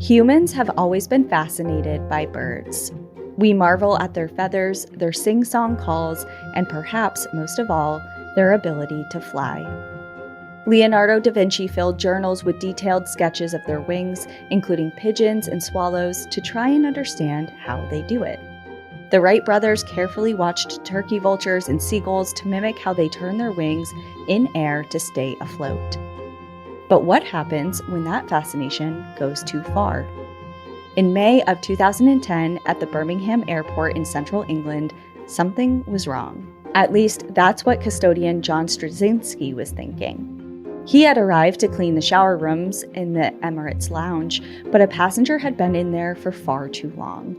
Humans have always been fascinated by birds. We marvel at their feathers, their sing-song calls, and perhaps most of all, their ability to fly. Leonardo da Vinci filled journals with detailed sketches of their wings, including pigeons and swallows, to try and understand how they do it. The Wright brothers carefully watched turkey vultures and seagulls to mimic how they turn their wings in air to stay afloat. But what happens when that fascination goes too far? In May of 2010, at the Birmingham Airport in central England, something was wrong. At least that's what custodian John Straczynski was thinking. He had arrived to clean the shower rooms in the Emirates lounge, but a passenger had been in there for far too long.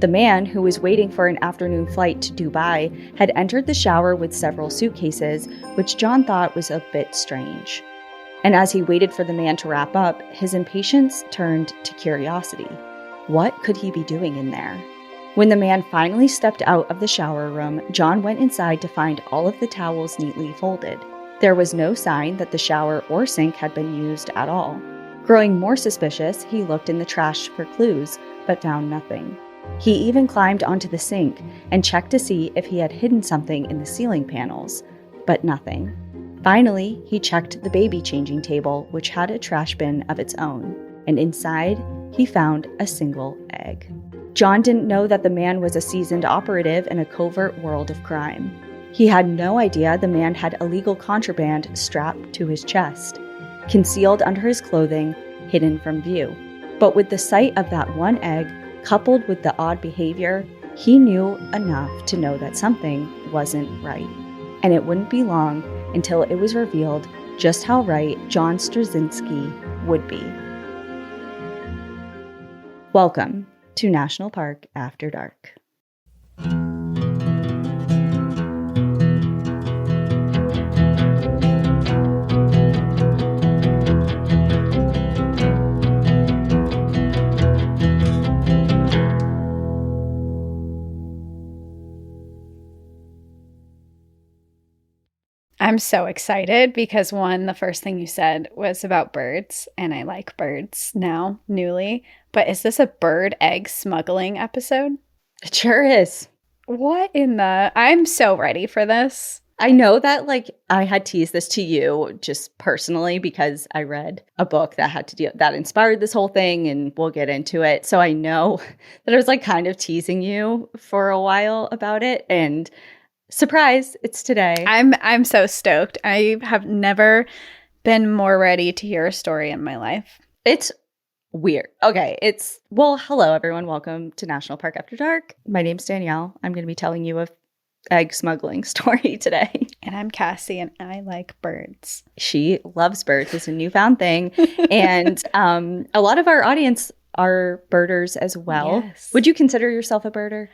The man, who was waiting for an afternoon flight to Dubai, had entered the shower with several suitcases, which John thought was a bit strange. And as he waited for the man to wrap up, his impatience turned to curiosity. What could he be doing in there? When the man finally stepped out of the shower room, John went inside to find all of the towels neatly folded. There was no sign that the shower or sink had been used at all. Growing more suspicious, he looked in the trash for clues, but found nothing. He even climbed onto the sink and checked to see if he had hidden something in the ceiling panels, but nothing. Finally, he checked the baby changing table, which had a trash bin of its own, and inside, he found a single egg. John didn't know that the man was a seasoned operative in a covert world of crime. He had no idea the man had illegal contraband strapped to his chest, concealed under his clothing, hidden from view. But with the sight of that one egg, coupled with the odd behavior, he knew enough to know that something wasn't right. And it wouldn't be long until it was revealed just how right John Straczynski would be. Welcome to National Park After Dark. I'm so excited because the first thing you said was about birds, and I like birds now, newly. But is this a bird egg smuggling episode? It sure is. I'm so ready for this. I know that I had teased this to you just personally because I read a book that inspired this whole thing, and we'll get into it. So I know that I was kind of teasing you for a while about it, and surprise, it's today. I'm so stoked. I have never been more ready to hear a story in my life. It's weird. Okay, hello everyone. Welcome to National Park After Dark. My name's Danielle. I'm going to be telling you a egg smuggling story today. And I'm Cassie, and I like birds. She loves birds. It's a newfound thing. And a lot of our audience are birders as well. Yes. Would you consider yourself a birder?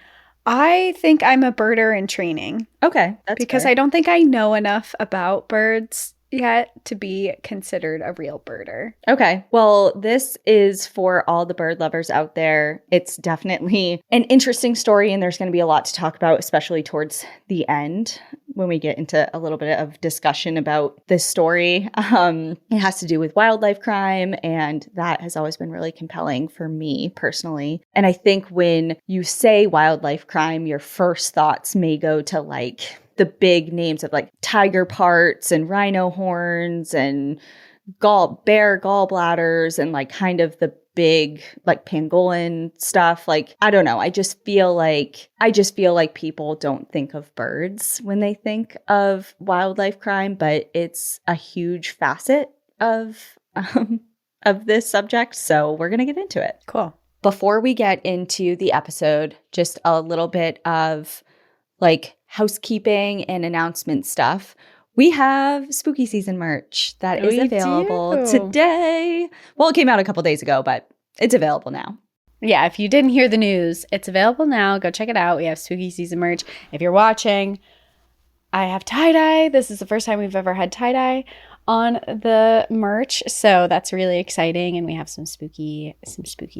I think I'm a birder in training. Okay, that's because fair. I don't think I know enough about birds yet to be considered a real birder. Okay, well, this is for all the bird lovers out there. It's definitely an interesting story, and there's going to be a lot to talk about, especially towards the end when we get into a little bit of discussion about this story. It has to do with wildlife crime, and that has always been really compelling for me personally. And I think when you say wildlife crime, your first thoughts may go to the big names of tiger parts and rhino horns and bear gallbladders and kind of the big pangolin stuff. I don't know. I just feel like people don't think of birds when they think of wildlife crime, but it's a huge facet of this subject. So we're going to get into it. Cool. Before we get into the episode, just a little bit of housekeeping and announcement stuff. We have spooky season merch that is available today. Well, it came out a couple days ago, but it's available now. Yeah, if you didn't hear the news, it's available now. Go check it out. We have spooky season merch. If you're watching, I have tie-dye. This is the first time we've ever had tie-dye on the merch. So that's really exciting. And we have some spooky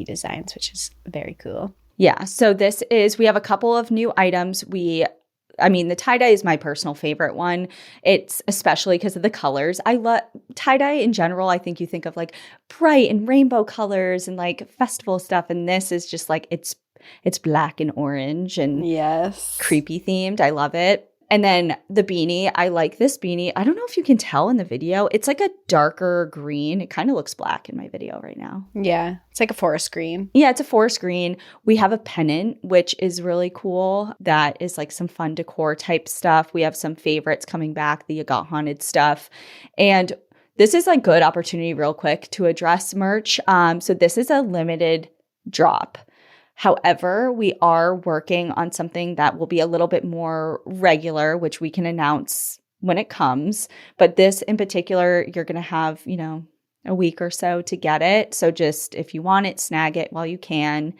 designs, which is very cool. Yeah. So we have a couple of new items. We I mean, the tie-dye is my personal favorite one. It's especially because of the colors. I love tie-dye in general. I think you think of like bright and rainbow colors and like festival stuff. And this is just like, it's black and orange and Yes. creepy themed. I love it. And then the beanie, I like this beanie. I don't know if you can tell in the video. It's like a darker green. It kind of looks black in my video right now. Yeah. It's like a forest green. Yeah, it's a forest green. We have a pennant, which is really cool. That is like some fun decor type stuff. We have some favorites coming back, the You Got Haunted stuff. And this is a good opportunity real quick to address merch. So this is a limited drop. However, we are working on something that will be a little bit more regular, which we can announce when it comes. But this in particular, you're going to have, a week or so to get it. So just if you want it, snag it while you can.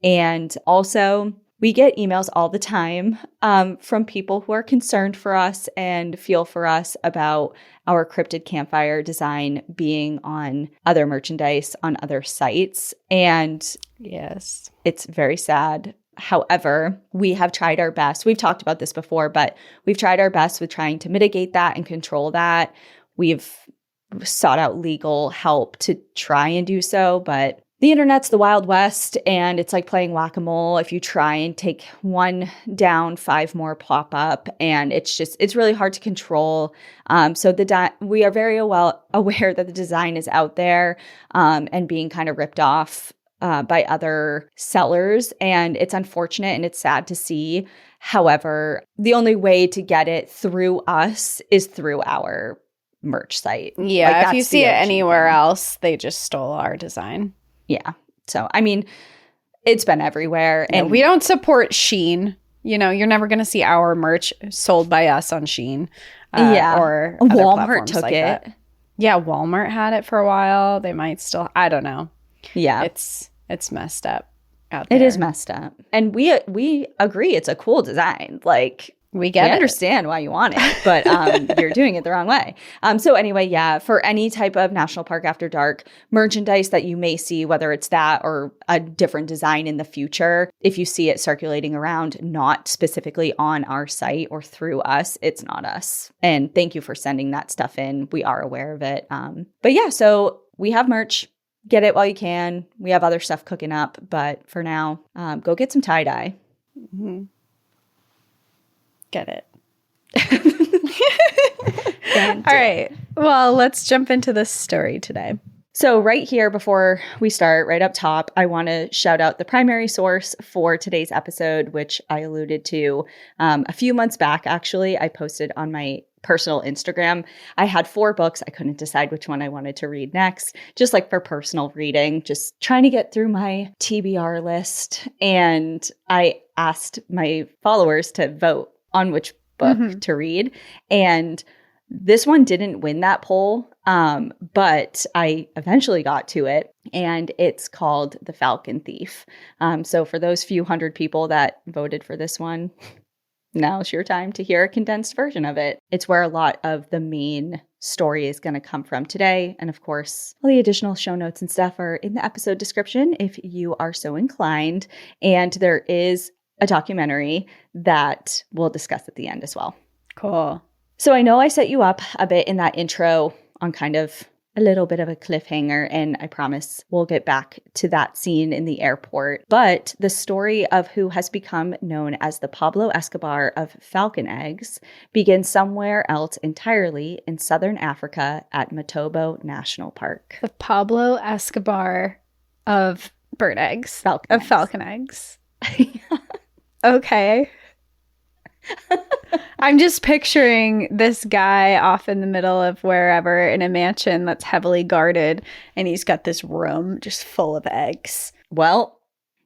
And also, we get emails all the time from people who are concerned for us and feel for us about our cryptid campfire design being on other merchandise on other sites. And yes, it's very sad. However, we have tried our best. We've talked about this before, but we've tried our best with trying to mitigate that and control that. We've sought out legal help to try and do so, but the internet's the Wild West, and it's like playing whack-a-mole. If you try and take one down, 5 more pop up, and it's really hard to control. So we are very well aware that the design is out there and being kind of ripped off by other sellers, and it's unfortunate and it's sad to see. However, the only way to get it through us is through our merch site. Yeah, like, if you see it anywhere else, they just stole our design. Yeah. So, I mean, it's been everywhere. And we don't support Shein. You're never going to see our merch sold by us on Shein. Or Walmart took like it. That. Yeah, Walmart had it for a while. They might still. I don't know. Yeah. It's messed up out there. It is messed up. And we agree it's a cool design. Like, we understand why you want it, but you're doing it the wrong way. So anyway, yeah, for any type of National Park After Dark merchandise that you may see, whether it's that or a different design in the future, if you see it circulating around, not specifically on our site or through us, it's not us. And thank you for sending that stuff in. We are aware of it. But yeah, so we have merch. Get it while you can. We have other stuff cooking up, but for now, go get some tie-dye. Mm-hmm. Get it. All right. Well, let's jump into this story today. So right here, before we start, right up top, I want to shout out the primary source for today's episode, which I alluded to a few months back, actually. I posted on my personal Instagram. I had 4 books. I couldn't decide which one I wanted to read next, just like for personal reading, just trying to get through my TBR list. And I asked my followers to vote on which book to read. And this one didn't win that poll, but I eventually got to it, and it's called The Falcon Thief. So for those few hundred people that voted for this one, now's your time to hear a condensed version of it. It's where a lot of the main story is going to come from today. And of course, all the additional show notes and stuff are in the episode description if you are so inclined. And there is a documentary that we'll discuss at the end as well. Cool. So I know I set you up a bit in that intro on kind of a little bit of a cliffhanger, and I promise we'll get back to that scene in the airport. But the story of who has become known as the Pablo Escobar of Falcon eggs begins somewhere else entirely in southern Africa at Matobo National Park. The Pablo Escobar of bird eggs. Falcon eggs. Okay. I'm just picturing this guy off in the middle of wherever in a mansion that's heavily guarded, and he's got this room just full of eggs. Well,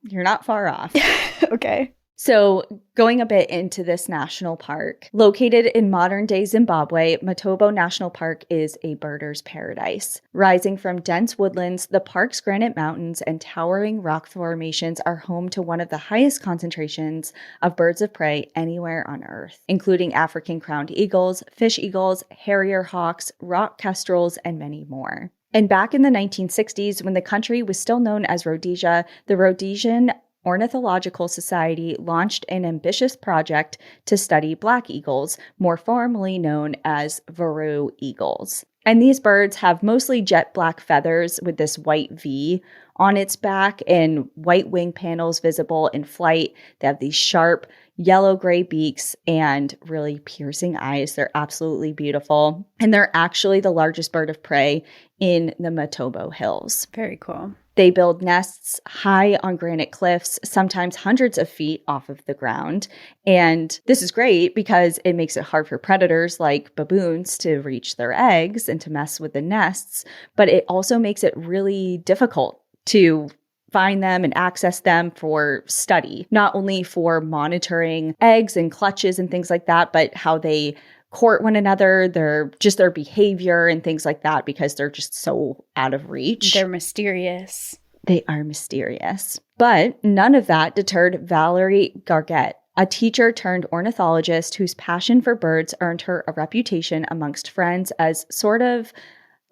you're not far off. Okay. So going a bit into this national park, located in modern-day Zimbabwe, Matobo National Park is a birder's paradise. Rising from dense woodlands, the park's granite mountains and towering rock formations are home to one of the highest concentrations of birds of prey anywhere on Earth, including African crowned eagles, fish eagles, harrier hawks, rock kestrels, and many more. And back in the 1960s, when the country was still known as Rhodesia, the Rhodesian Ornithological Society launched an ambitious project to study black eagles, more formally known as Varroa eagles. And these birds have mostly jet black feathers with this white V on its back and white wing panels visible in flight. They have these sharp yellow-gray beaks and really piercing eyes. They're absolutely beautiful. And they're actually the largest bird of prey in the Matobo Hills. Very cool. They build nests high on granite cliffs, sometimes hundreds of feet off of the ground. And this is great because it makes it hard for predators like baboons to reach their eggs and to mess with the nests. But it also makes it really difficult to find them and access them for study, not only for monitoring eggs and clutches and things like that, but how they court one another, their behavior and things like that, because they're just so out of reach. They're mysterious. They are mysterious. But none of that deterred Valerie Gargett, a teacher turned ornithologist whose passion for birds earned her a reputation amongst friends as sort of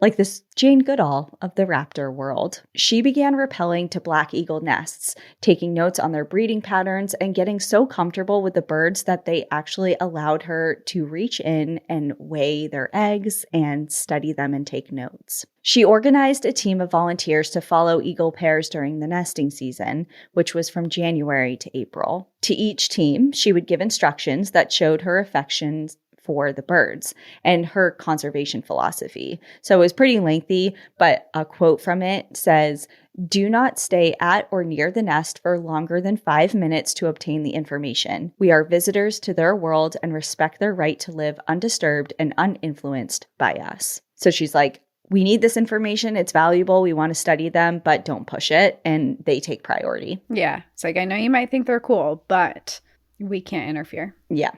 like this Jane Goodall of the raptor world. She began rappelling to black eagle nests, taking notes on their breeding patterns, and getting so comfortable with the birds that they actually allowed her to reach in and weigh their eggs and study them and take notes. She organized a team of volunteers to follow eagle pairs during the nesting season, which was from January to April. To each team, she would give instructions that showed her affections for the birds and her conservation philosophy. So it was pretty lengthy, but a quote from it says, "Do not stay at or near the nest for longer than 5 minutes to obtain the information. We are visitors to their world and respect their right to live undisturbed and uninfluenced by us." So she's like, we need this information. It's valuable. We want to study them, but don't push it. And they take priority. Yeah. It's like, I know you might think they're cool, but we can't interfere. Yeah.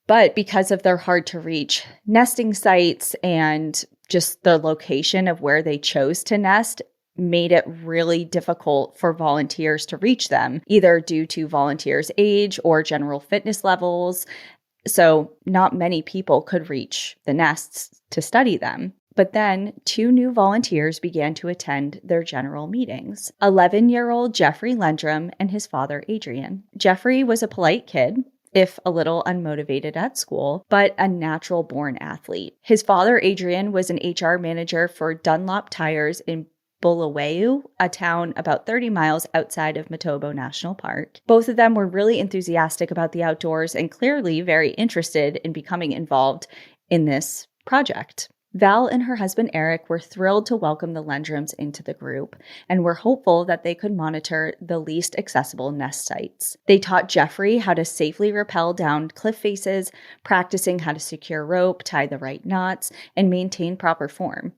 But because of their hard to reach nesting sites and just the location of where they chose to nest made it really difficult for volunteers to reach them, either due to volunteers' age or general fitness levels. So not many people could reach the nests to study them. But then 2 new volunteers began to attend their general meetings. 11-year-old Jefferey Lendrum and his father, Adrian. Jeffrey was a polite kid, if a little unmotivated at school, but a natural-born athlete. His father, Adrian, was an HR manager for Dunlop Tires in Bulawayo, a town about 30 miles outside of Matobo National Park. Both of them were really enthusiastic about the outdoors and clearly very interested in becoming involved in this project. Val and her husband Eric were thrilled to welcome the Lendrums into the group and were hopeful that they could monitor the least accessible nest sites. They taught Jeffrey how to safely rappel down cliff faces, practicing how to secure rope, tie the right knots, and maintain proper form.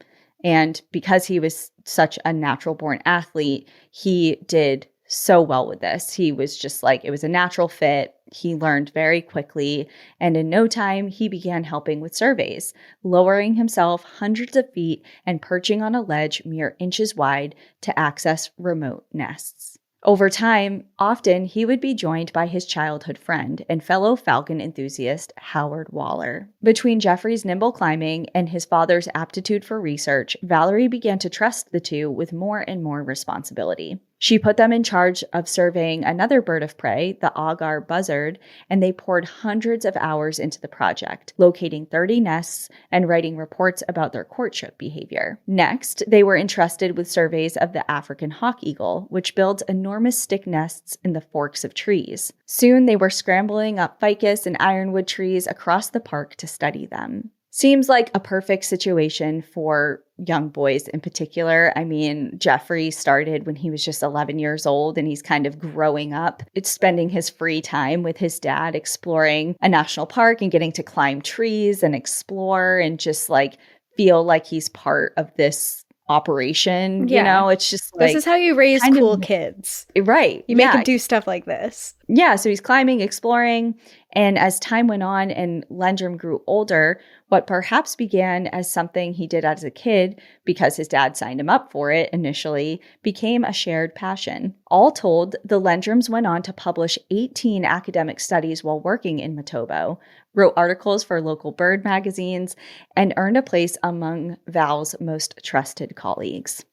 And because he was such a natural-born athlete, he did so well with this. He was just like, it was a natural fit. He learned very quickly, and in no time, he began helping with surveys, lowering himself hundreds of feet and perching on a ledge mere inches wide to access remote nests. Over time, often he would be joined by his childhood friend and fellow Falcon enthusiast, Howard Waller. Between Jeffrey's nimble climbing and his father's aptitude for research, Valerie began to trust the two with more and more responsibility. She put them in charge of surveying another bird of prey, the agar buzzard, and they poured hundreds of hours into the project, locating 30 nests and writing reports about their courtship behavior. Next, they were entrusted with surveys of the African hawk eagle, which builds enormous stick nests in the forks of trees. Soon, they were scrambling up ficus and ironwood trees across the park to study them. Seems like a perfect situation for young boys in particular. I mean, Jeffrey started when he was just 11 years old and he's kind of growing up. It's spending his free time with his dad exploring a national park and getting to climb trees and explore and just like feel like he's part of this operation. Yeah. You know, it's just like, this is how you raise cool kids. Right. You make them do stuff like this. Yeah. So he's climbing, exploring. And as time went on and Lendrum grew older, what perhaps began as something he did as a kid because his dad signed him up for it initially became a shared passion. All told, the Lendrums went on to publish 18 academic studies while working in Matobo, wrote articles for local bird magazines, and earned a place among Val's most trusted colleagues.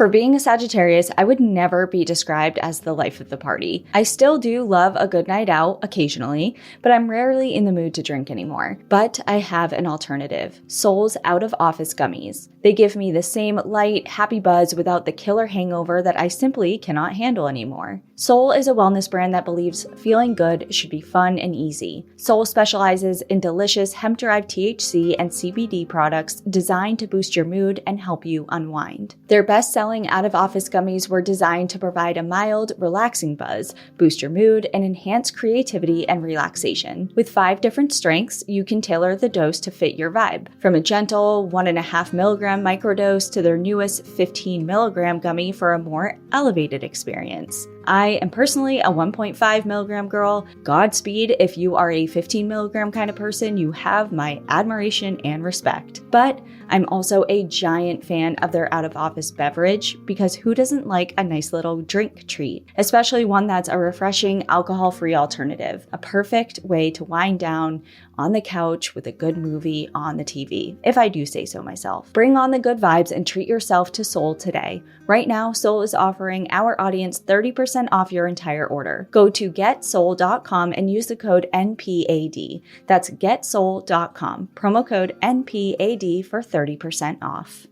For being a Sagittarius, I would never be described as the life of the party. I still do love a good night out occasionally, but I'm rarely in the mood to drink anymore. But I have an alternative. Sol's Out of Office Gummies. They give me the same light, happy buzz without the killer hangover that I simply cannot handle anymore. Sol is a wellness brand that believes feeling good should be fun and easy. Sol specializes in delicious hemp-derived THC and CBD products designed to boost your mood and help you unwind. Their best-selling out-of-office gummies were designed to provide a mild, relaxing buzz, boost your mood, and enhance creativity and relaxation. With 5 different strengths, you can tailor the dose to fit your vibe. From a gentle 1.5 milligram microdose to their newest 15 milligram gummy for a more elevated experience. I am personally a 1.5 milligram girl. Godspeed if you are a 15 milligram kind of person. You have my admiration and respect. But I'm also a giant fan of their out-of-office beverage because who doesn't like a nice little drink treat? Especially one that's a refreshing alcohol-free alternative. A perfect way to wind down on the couch with a good movie on the TV, if I do say so myself. Bring on the good vibes and treat yourself to Sol today. Right now, Sol is offering our audience 30% off your entire order. Go to getsol.com and use the code NPAD. That's getsol.com. Promo code NPAD for 30% off.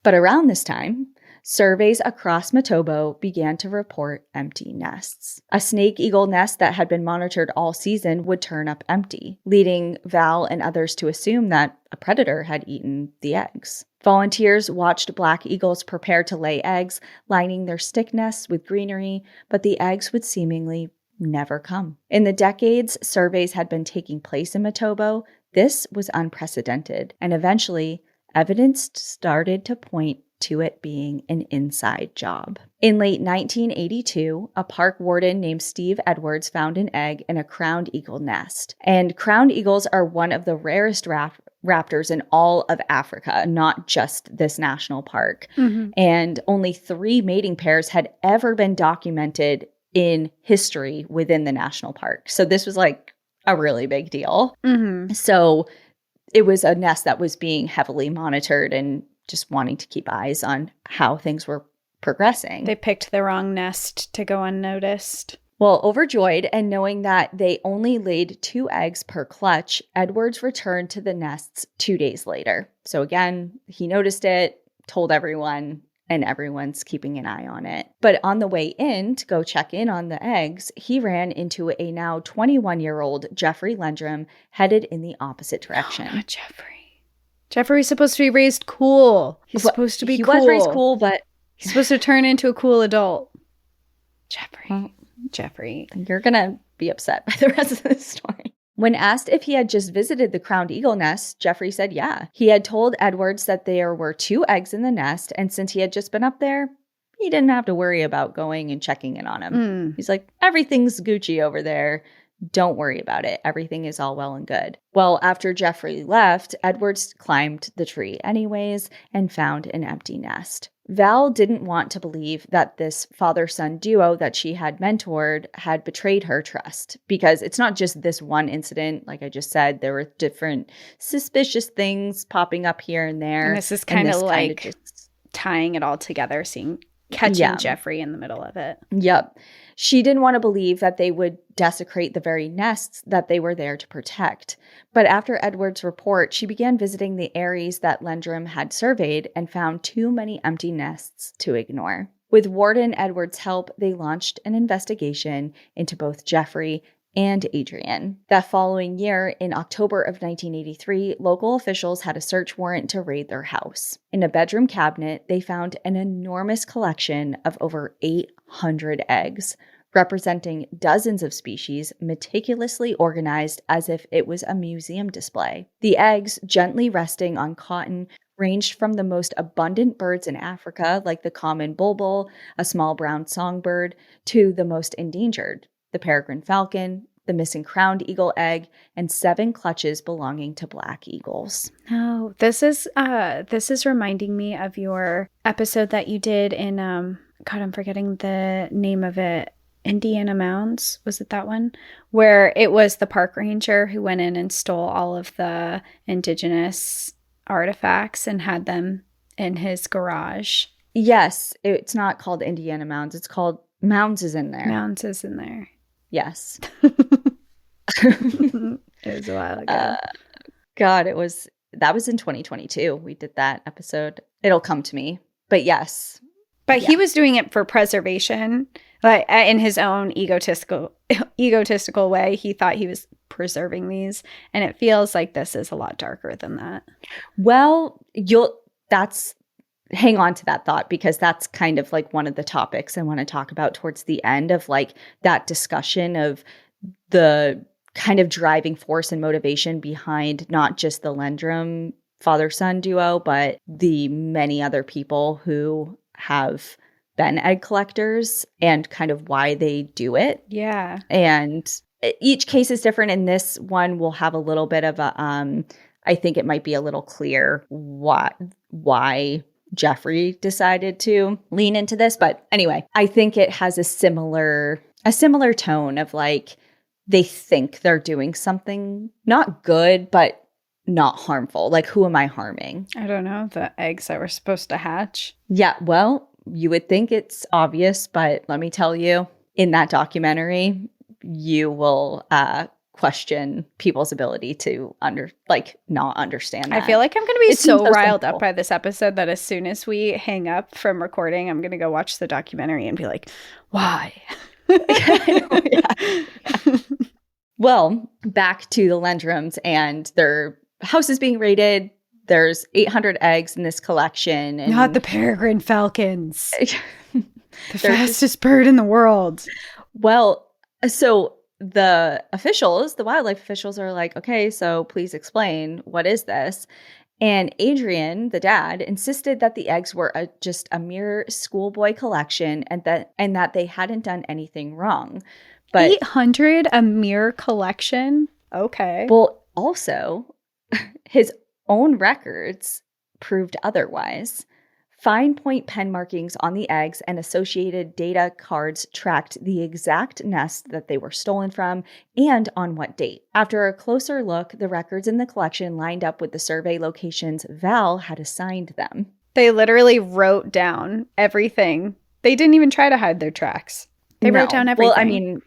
But around this time, surveys across Matobo began to report empty nests. A snake eagle nest that had been monitored all season would turn up empty, leading Val and others to assume that a predator had eaten the eggs. Volunteers watched black eagles prepare to lay eggs, lining their stick nests with greenery, but the eggs would seemingly never come. In the decades surveys had been taking place in Matobo, this was unprecedented, and eventually, evidence started to point to it being an inside job. In late 1982, a park warden named Steve Edwards found an egg in a crowned eagle nest. And crowned eagles are one of the rarest raptors in all of Africa, not just this national park. Mm-hmm. And only 3 mating pairs had ever been documented in history within the national park. So this was like a really big deal. Mm-hmm. So it was a nest that was being heavily monitored and just wanting to keep eyes on how things were progressing. They picked the wrong nest to go unnoticed. Well, overjoyed and knowing that they only laid 2 eggs per clutch, Edwards returned to the nests 2 days later. So again, he noticed it, told everyone, and everyone's keeping an eye on it. But on the way in to go check in on the eggs, he ran into a now 21-year-old Jefferey Lendrum headed in the opposite direction. Oh, not Jeffrey. Jeffrey's supposed to be raised cool. He's supposed to be cool. He was raised cool, but he's supposed to turn into a cool adult. Jeffrey. You're going to be upset by the rest of this story. When asked if he had just visited the crowned eagle nest, Jeffrey said yeah. He had told Edwards that there were 2 eggs in the nest, and since he had just been up there, he didn't have to worry about going and checking in on him. He's like, everything's Gucci over there. Don't worry about it. Everything is all well and good. Well, after Jeffrey left, Edwards climbed the tree anyways and found an empty nest. Val didn't want to believe that this father-son duo that she had mentored had betrayed her trust, because it's not just this one incident. Like I just said, there were different suspicious things popping up here and there. And this is kind of like just tying it all together, catching Jeffrey in the middle of it. Yep. She didn't want to believe that they would desecrate the very nests that they were there to protect. But after Edwards' report, she began visiting the areas that Lendrum had surveyed and found too many empty nests to ignore. With Warden Edwards' help, they launched an investigation into both Jeffrey and Adrian. That following year, in October of 1983, local officials had a search warrant to raid their house. In a bedroom cabinet, they found an enormous collection of over 800 eggs, representing dozens of species meticulously organized as if it was a museum display. The eggs, gently resting on cotton, ranged from the most abundant birds in Africa, like the common bulbul, a small brown songbird, to the most endangered, the peregrine falcon, the missing crowned eagle egg, and 7 clutches belonging to black eagles. Oh, this is reminding me of your episode that you did in God, I'm forgetting the name of it. Indiana Mounds, was it that one? Where it was the park ranger who went in and stole all of the indigenous artifacts and had them in his garage. Yes, it's not called Indiana Mounds. It's called Mounds is in there. Mounds is in there. Yes. It was a while ago. God, that was in 2022. We did that episode. It'll come to me. But yes. But he was doing it for preservation, like in his own egotistical way. He thought he was preserving these, and it feels like this is a lot darker than that. Well, hang on to that thought, because that's kind of like one of the topics I want to talk about towards the end of like that discussion of the kind of driving force and motivation behind not just the Lendrum father-son duo, but the many other people who have been egg collectors and kind of why they do it. Yeah. And each case is different. And this one will have a little bit of a, I think it might be a little clear why Jeffrey decided to lean into this. But anyway, I think it has a similar tone of like, they think they're doing something not good, but not harmful. Like, who am I harming? I don't know. The eggs that were supposed to hatch. Yeah, well, you would think it's obvious, but let me tell you, in that documentary, you will question people's ability to not understand that. I feel like I'm going to be so riled up by this episode that as soon as we hang up from recording, I'm going to go watch the documentary and be like, why? Well, back to the Lendrums and their house is being raided. There's 800 eggs in this collection. And not the peregrine falcons. The fastest bird in the world. Well, so the wildlife officials are like, okay, so please explain, what is this? And Adrian, the dad, insisted that the eggs were just a mere schoolboy collection and that they hadn't done anything wrong. But 800, a mere collection? Okay. Well, also, his own records proved otherwise. Fine point pen markings on the eggs and associated data cards tracked the exact nest that they were stolen from and on what date. After a closer look, the records in the collection lined up with the survey locations Val had assigned them. They literally wrote down everything. They didn't even try to hide their tracks. They wrote down everything. Well, I mean,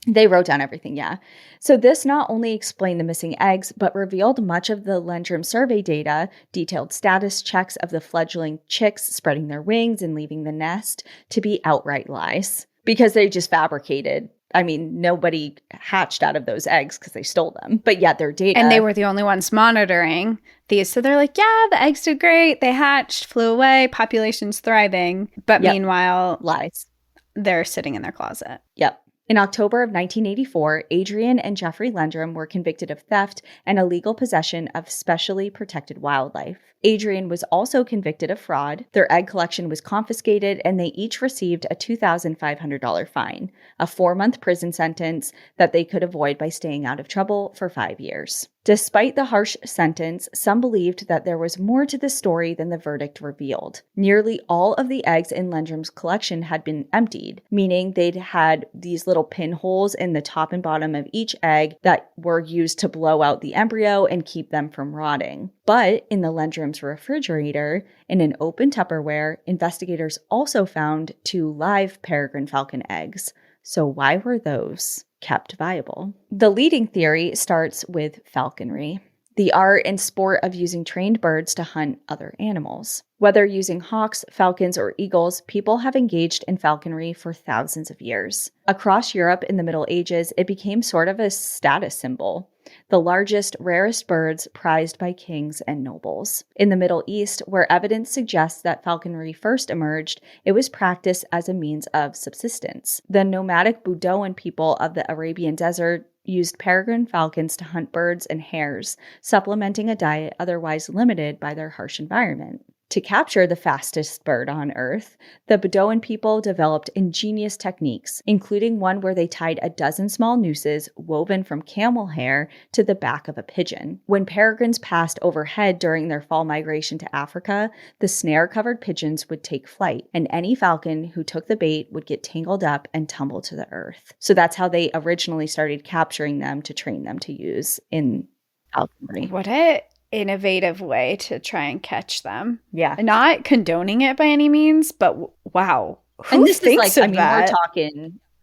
they wrote down everything, yeah. So this not only explained the missing eggs, but revealed much of the Lendrum survey data, detailed status checks of the fledgling chicks spreading their wings and leaving the nest, to be outright lies. Because they just fabricated. I mean, nobody hatched out of those eggs because they stole them. But yet their data... And they were the only ones monitoring these. So they're like, yeah, the eggs did great. They hatched, flew away, population's thriving. But meanwhile... lies. They're sitting in their closet. Yep. In October of 1984, Adrian and Jefferey Lendrum were convicted of theft and illegal possession of specially protected wildlife. Adrian was also convicted of fraud. Their egg collection was confiscated, and they each received a $2,500 fine, a 4-month prison sentence that they could avoid by staying out of trouble for 5 years. Despite the harsh sentence, some believed that there was more to the story than the verdict revealed. Nearly all of the eggs in Lendrum's collection had been emptied, meaning they'd had these little pinholes in the top and bottom of each egg that were used to blow out the embryo and keep them from rotting. But in the Lendrum's refrigerator, in an open Tupperware, investigators also found 2 live peregrine falcon eggs. So why were those kept viable? The leading theory starts with falconry, the art and sport of using trained birds to hunt other animals. Whether using hawks, falcons, or eagles, people have engaged in falconry for thousands of years. Across Europe in the Middle Ages, it became sort of a status symbol. The largest, rarest birds prized by kings and nobles. In the Middle East, where evidence suggests that falconry first emerged, it was practiced as a means of subsistence. The nomadic Bedouin people of the Arabian desert used peregrine falcons to hunt birds and hares, supplementing a diet otherwise limited by their harsh environment. To capture the fastest bird on Earth, the Bedouin people developed ingenious techniques, including one where they tied a dozen small nooses woven from camel hair to the back of a pigeon. When peregrines passed overhead during their fall migration to Africa, the snare-covered pigeons would take flight, and any falcon who took the bait would get tangled up and tumble to the earth. So that's how they originally started capturing them to train them to use in falconry. What a innovative way to try and catch them. Yeah. Not condoning it by any means, but wow. Who And this is thinks like, of that?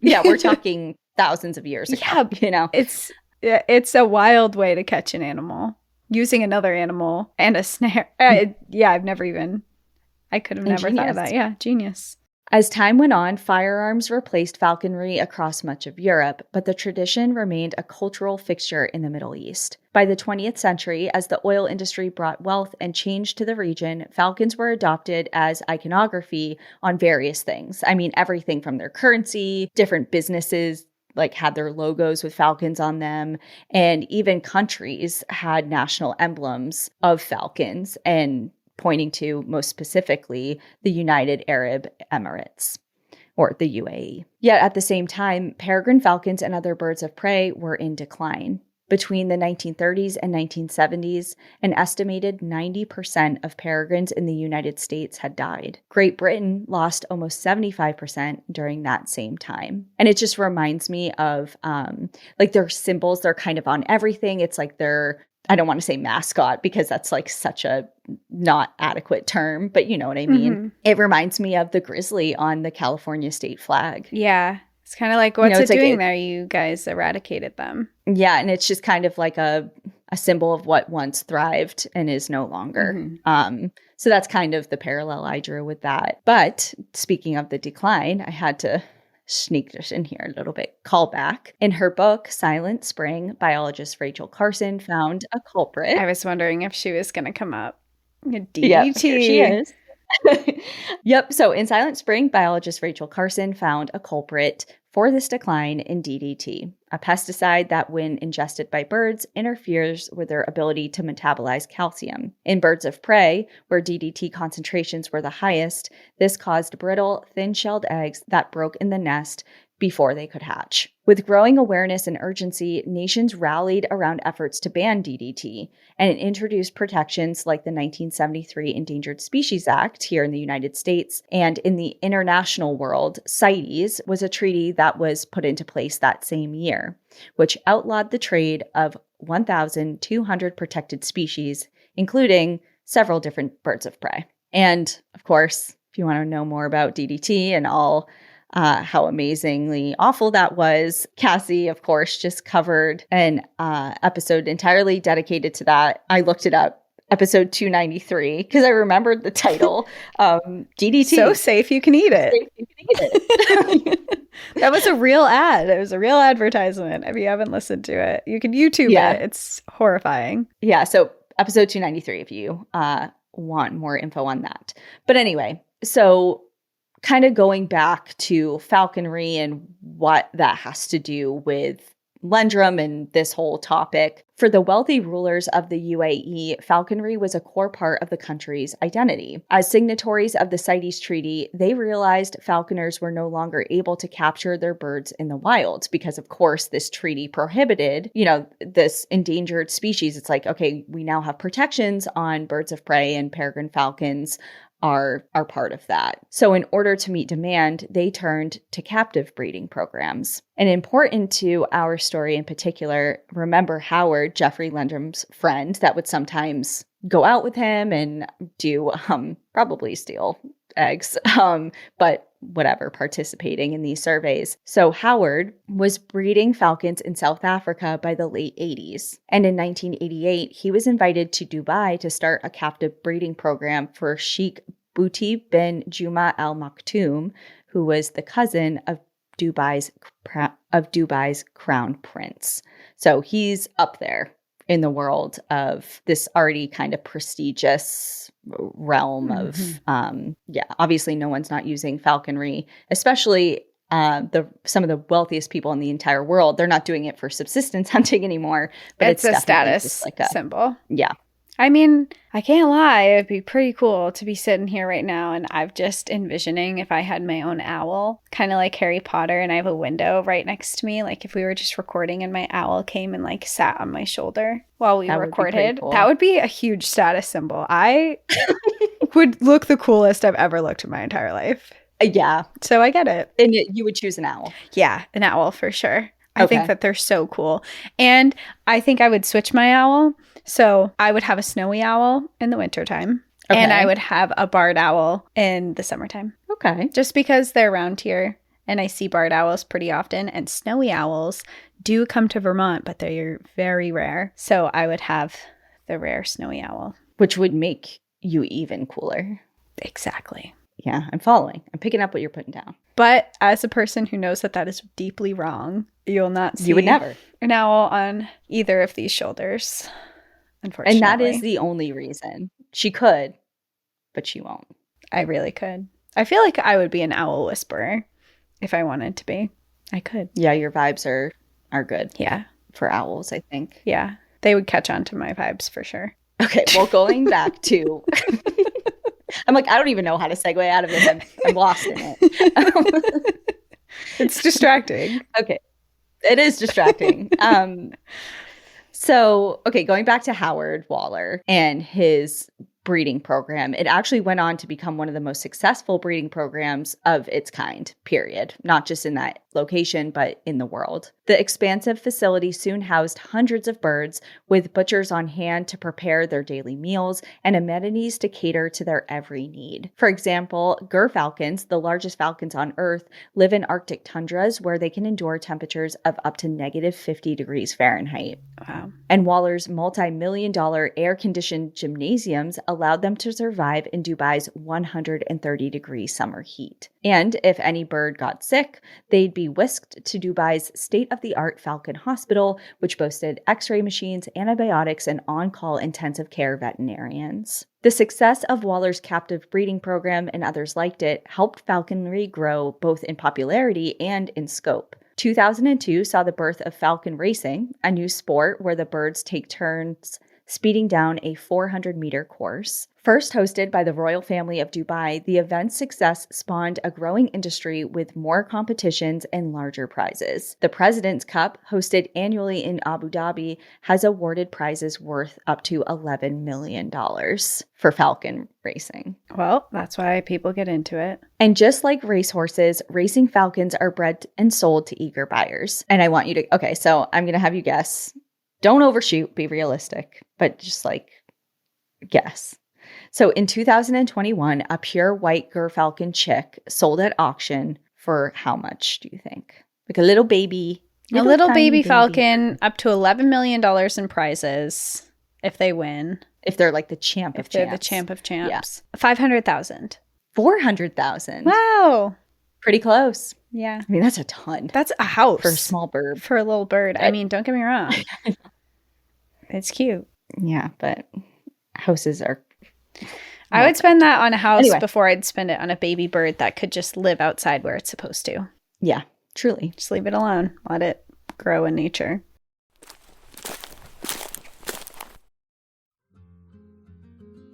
we're talking thousands of years ago, It's a wild way to catch an animal using another animal and a snare. I could have never thought of that. Yeah, genius. As time went on, firearms replaced falconry across much of Europe, but the tradition remained a cultural fixture in the Middle East. By the 20th century, as the oil industry brought wealth and change to the region, falcons were adopted as iconography on various things. I mean, everything from their currency, different businesses like had their logos with falcons on them, and even countries had national emblems of falcons, and pointing to, most specifically, the United Arab Emirates, or the UAE. Yet at the same time, peregrine falcons and other birds of prey were in decline. Between the 1930s and 1970s, an estimated 90% of peregrines in the United States had died. Great Britain lost almost 75% during that same time. And it just reminds me of, like, their symbols, they're kind of on everything. It's like I don't want to say mascot because that's like such a not adequate term, but you know what I mean? Mm-hmm. It reminds me of the grizzly on the California state flag. Yeah. It's kind of like, what's it doing there? You guys eradicated them. Yeah. And it's just kind of like a symbol of what once thrived and is no longer. Mm-hmm. So that's kind of the parallel I drew with that. But speaking of the decline, I had to sneak this in here a little bit. Callback. In her book, Silent Spring, biologist Rachel Carson found a culprit. I was wondering if she was going to come up. DDT. Yep, here she is. Yep. So in Silent Spring, biologist Rachel Carson found a culprit for this decline in DDT, a pesticide that, when ingested by birds, interferes with their ability to metabolize calcium. In birds of prey, where DDT concentrations were the highest, this caused brittle, thin-shelled eggs that broke in the nest before they could hatch. With growing awareness and urgency, nations rallied around efforts to ban DDT and introduced protections like the 1973 Endangered Species Act here in the United States. And in the international world, CITES was a treaty that was put into place that same year, which outlawed the trade of 1,200 protected species, including several different birds of prey. And of course, if you want to know more about DDT and all how amazingly awful that was, Cassie, of course, just covered an episode entirely dedicated to that. I looked it up, episode 293, because I remembered the title. DDT. So safe you can eat it. Safe you can eat it. That was a real ad. It was a real advertisement. If you haven't listened to it, you can YouTube it. It's horrifying. Yeah, so episode 293 if you want more info on that. But anyway, so kind of going back to falconry and what that has to do with Lendrum and this whole topic. For the wealthy rulers of the UAE, falconry was a core part of the country's identity. As signatories of the CITES Treaty, they realized falconers were no longer able to capture their birds in the wild because, of course, this treaty prohibited, this endangered species. It's like, okay, we now have protections on birds of prey, and peregrine falcons are part of that. So in order to meet demand, they turned to captive breeding programs. And important to our story in particular, remember Howard, Jefferey Lendrum's friend, that would sometimes go out with him and do probably steal eggs, but whatever, participating in these surveys. So Howard was breeding falcons in South Africa by the late 80s. And in 1988, he was invited to Dubai to start a captive breeding program for Sheikh Bouti bin Juma Al Maktoum, who was the cousin of Dubai's crown prince. So he's up there in the world of this already kind of prestigious realm of, obviously no one's not using falconry, especially some of the wealthiest people in the entire world. They're not doing it for subsistence hunting anymore, but it's a status like symbol. Yeah. I mean, I can't lie. It'd be pretty cool to be sitting here right now, and I'm just envisioning if I had my own owl, kind of like Harry Potter, and I have a window right next to me. Like if we were just recording and my owl came and like sat on my shoulder while we recorded, cool. That would be a huge status symbol. I would look the coolest I've ever looked in my entire life. Yeah. So I get it. And you would choose an owl. Yeah, an owl for sure. I think that they're so cool. And I think I would switch my owl So I would have a snowy owl in the wintertime. Okay. And I would have a barred owl in the summertime. Okay. Just because they're around here and I see barred owls pretty often. And snowy owls do come to Vermont, but they're very rare. So I would have the rare snowy owl. Which would make you even cooler. Exactly. Yeah, I'm following. I'm picking up what you're putting down. But as a person who knows that that is deeply wrong, you'll not see You would never. an owl on either of these shoulders, unfortunately. And that is the only reason. She could, but she won't. I really could. I feel like I would be an owl whisperer if I wanted to be. I could. Yeah, your vibes are good. Yeah. For owls, I think. Yeah. They would catch on to my vibes for sure. Okay, well, going back to... I'm like, I don't even know how to segue out of this. I'm lost in it. It's distracting. Okay. It is distracting. So, okay, going back to Howard Waller and his breeding program, it actually went on to become one of the most successful breeding programs of its kind, period. Not just in that location, but in the world. The expansive facility soon housed hundreds of birds, with butchers on hand to prepare their daily meals and amenities to cater to their every need. For example, gerfalcons, the largest falcons on Earth, live in Arctic tundras where they can endure temperatures of up to negative 50 degrees Fahrenheit. Wow. And Waller's multi-million-dollar air-conditioned gymnasiums allowed them to survive in Dubai's 130-degree summer heat. And if any bird got sick, they'd be whisked to Dubai's state-of-the-art Falcon Hospital, which boasted x-ray machines, antibiotics, and on-call intensive care veterinarians. The success of Waller's captive breeding program and others liked it helped falconry grow both in popularity and in scope. 2002 saw the birth of falcon racing, a new sport where the birds take turns speeding down a 400-meter course. First hosted by the royal family of Dubai, the event's success spawned a growing industry with more competitions and larger prizes. The President's Cup, hosted annually in Abu Dhabi, has awarded prizes worth up to $11 million for falcon racing. Well, that's why people get into it. And just like racehorses, racing falcons are bred and sold to eager buyers. And I want you to, okay, so I'm going to have you guess. Don't overshoot, be realistic, but just like guess. So in 2021, a pure white gerfalcon chick sold at auction for how much, do you think? Like a little baby. A little baby falcon, up to $11 million in prizes if they win. If they're like the champ of champs. If they're the champ of champs. Yeah. 500,000. 400,000. Wow. Pretty close. Yeah. I mean, that's a ton. That's a house. For a small bird. For a little bird. I mean, don't get me wrong. It's cute. Yeah, but houses are... I would spend that on a house before I'd spend it on a baby bird that could just live outside where it's supposed to. Yeah, truly. Just leave it alone. Let it grow in nature.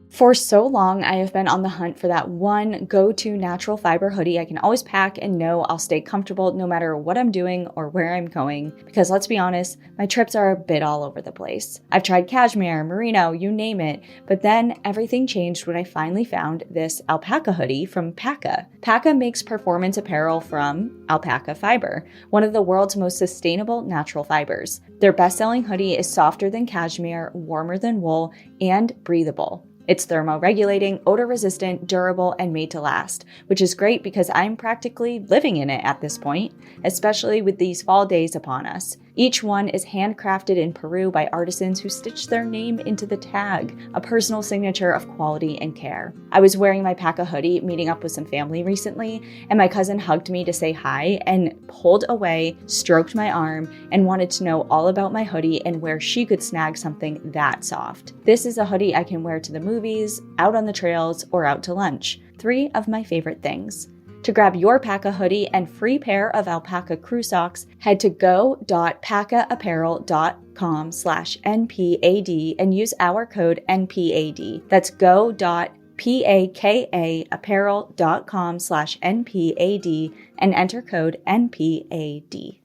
For so long, I have been on the hunt for that one go-to natural fiber hoodie I can always pack and know I'll stay comfortable no matter what I'm doing or where I'm going. Because let's be honest, my trips are a bit all over the place. I've tried cashmere, merino, you name it. But then everything changed when I finally found this alpaca hoodie from Paca. Paca makes performance apparel from alpaca fiber, one of the world's most sustainable natural fibers. Their best-selling hoodie is softer than cashmere, warmer than wool, and breathable. It's thermoregulating, odor-resistant, durable, and made to last, which is great because I'm practically living in it at this point, especially with these fall days upon us. Each one is handcrafted in Peru by artisans who stitched their name into the tag, a personal signature of quality and care. I was wearing my Paca hoodie, meeting up with some family recently, and my cousin hugged me to say hi and pulled away, stroked my arm, and wanted to know all about my hoodie and where she could snag something that soft. This is a hoodie I can wear to the movies, out on the trails, or out to lunch. 3 of my favorite things. To grab your Paca hoodie and free pair of alpaca crew socks, head to go.pacaapparel.com/NPAD and use our code NPAD. That's go.pacaapparel.com/NPAD and enter code NPAD.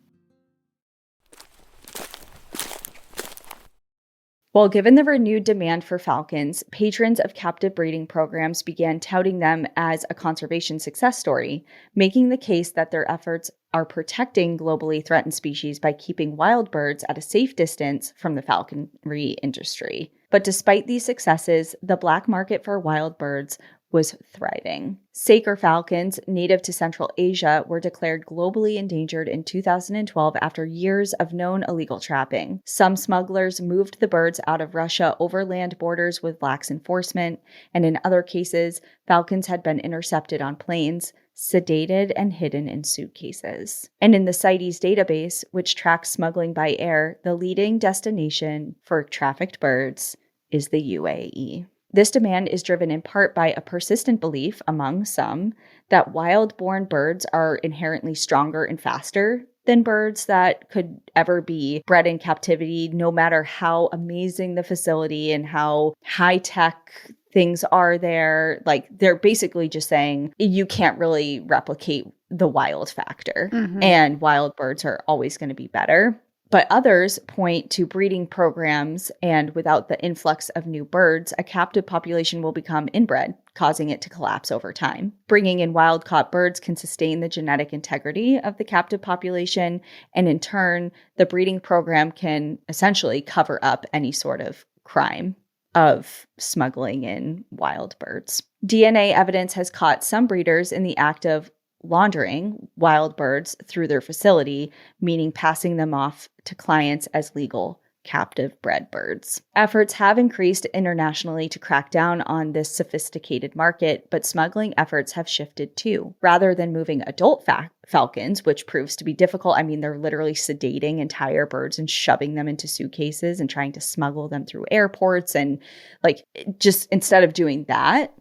Well, given the renewed demand for falcons, patrons of captive breeding programs began touting them as a conservation success story, making the case that their efforts are protecting globally threatened species by keeping wild birds at a safe distance from the falconry industry. But despite these successes, the black market for wild birds was thriving. Saker falcons, native to Central Asia, were declared globally endangered in 2012 after years of known illegal trapping. Some smugglers moved the birds out of Russia over land borders with lax enforcement, and in other cases, falcons had been intercepted on planes, sedated, and hidden in suitcases. And in the CITES database, which tracks smuggling by air, the leading destination for trafficked birds is the UAE. This demand is driven in part by a persistent belief among some that wild-born birds are inherently stronger and faster than birds that could ever be bred in captivity, no matter how amazing the facility and how high-tech things are there. Like, they're basically just saying you can't really replicate the wild factor, and wild birds are always going to be better. But others point to breeding programs, and without the influx of new birds, a captive population will become inbred, causing it to collapse over time. Bringing in wild-caught birds can sustain the genetic integrity of the captive population, and in turn, the breeding program can essentially cover up any sort of crime of smuggling in wild birds. DNA evidence has caught some breeders in the act of laundering wild birds through their facility, meaning passing them off to clients as legal captive bred birds. Efforts have increased internationally to crack down on this sophisticated market, but smuggling efforts have shifted too. Rather than moving adult falcons, which proves to be difficult, I mean, they're literally sedating entire birds and shoving them into suitcases and trying to smuggle them through airports. And like, just instead of doing that,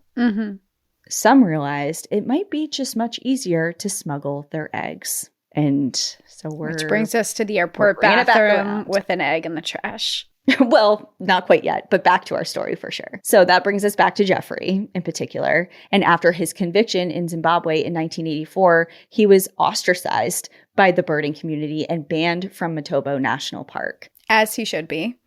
some realized it might be just much easier to smuggle their eggs. And so which brings us to the airport bathroom with an egg in the trash. Well, not quite yet, but back to our story for sure. So that brings us back to Jeffery in particular. And after his conviction in Zimbabwe in 1984, he was ostracized by the birding community and banned from Matobo National Park. As he should be.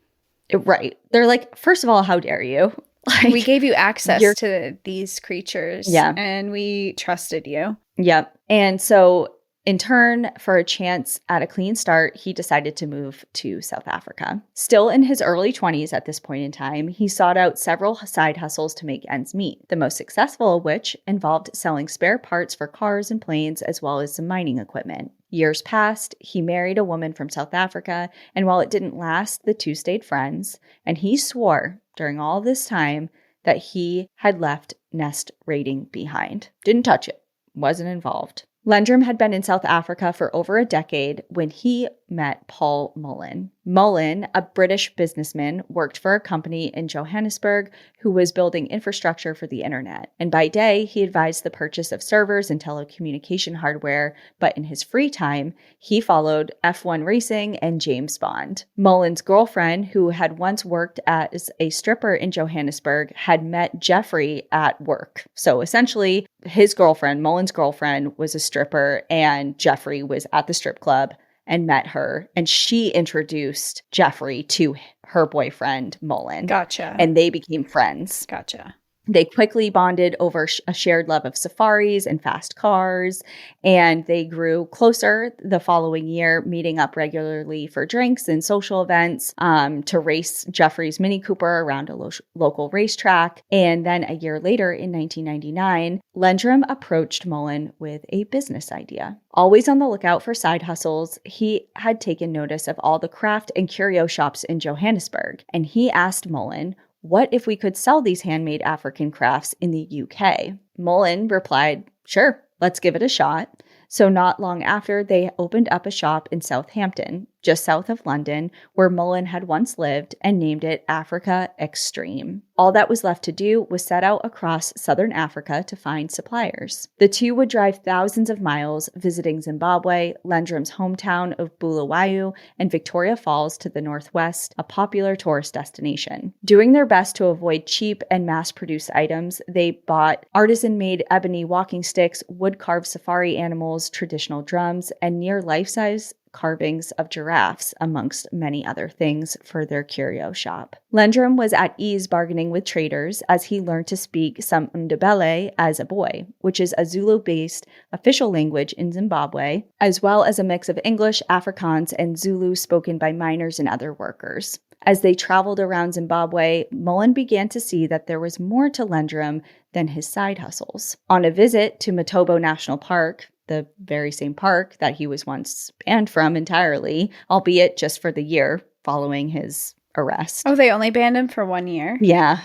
Right. They're like, first of all, how dare you? Like, we gave you access to these creatures. Yeah. And we trusted you. Yep. And so in turn, for a chance at a clean start, he decided to move to South Africa. Still in his early 20s at this point in time, he sought out several side hustles to make ends meet, the most successful of which involved selling spare parts for cars and planes, as well as some mining equipment. Years passed, he married a woman from South Africa, and while it didn't last, the two stayed friends, and he swore during all this time that he had left nest raiding behind. Didn't touch it, wasn't involved. Lendrum had been in South Africa for over a decade when he met Paul Mullen. Mullen, a British businessman, worked for a company in Johannesburg who was building infrastructure for the internet. And by day, he advised the purchase of servers and telecommunication hardware, but in his free time, he followed F1 racing and James Bond. Mullen's girlfriend, who had once worked as a stripper in Johannesburg, had met Jeffery at work. So essentially, his girlfriend, Mullen's girlfriend, was a stripper, and Jeffery was at the strip club and met her, and she introduced Jeffery to her boyfriend, Mullen. Gotcha. And they became friends. Gotcha. They quickly bonded over a shared love of safaris and fast cars, and they grew closer the following year, meeting up regularly for drinks and social events to race Jeffrey's Mini Cooper around a local racetrack. And then a year later, in 1999, Lendrum approached Mullen with a business idea. Always on the lookout for side hustles, he had taken notice of all the craft and curio shops in Johannesburg, and he asked Mullen, what if we could sell these handmade African crafts in the UK? Mullen replied, sure, let's give it a shot. So not long after, they opened up a shop in Southampton, just south of London, where Mullen had once lived, and named it Africa Extreme. All that was left to do was set out across southern Africa to find suppliers. The two would drive thousands of miles, visiting Zimbabwe, Lendrum's hometown of Bulawayo, and Victoria Falls to the northwest, a popular tourist destination. Doing their best to avoid cheap and mass-produced items, they bought artisan-made ebony walking sticks, wood-carved safari animals, traditional drums, and near life-size carvings of giraffes, amongst many other things, for their curio shop. Lendrum was at ease bargaining with traders as he learned to speak some Ndebele as a boy, which is a Zulu-based official language in Zimbabwe, as well as a mix of English, Afrikaans, and Zulu spoken by miners and other workers. As they traveled around Zimbabwe, Mullen began to see that there was more to Lendrum than his side hustles. On a visit to Matobo National Park, the very same park that he was once banned from entirely, albeit just for the year following his arrest. Oh, they only banned him for 1 year? Yeah,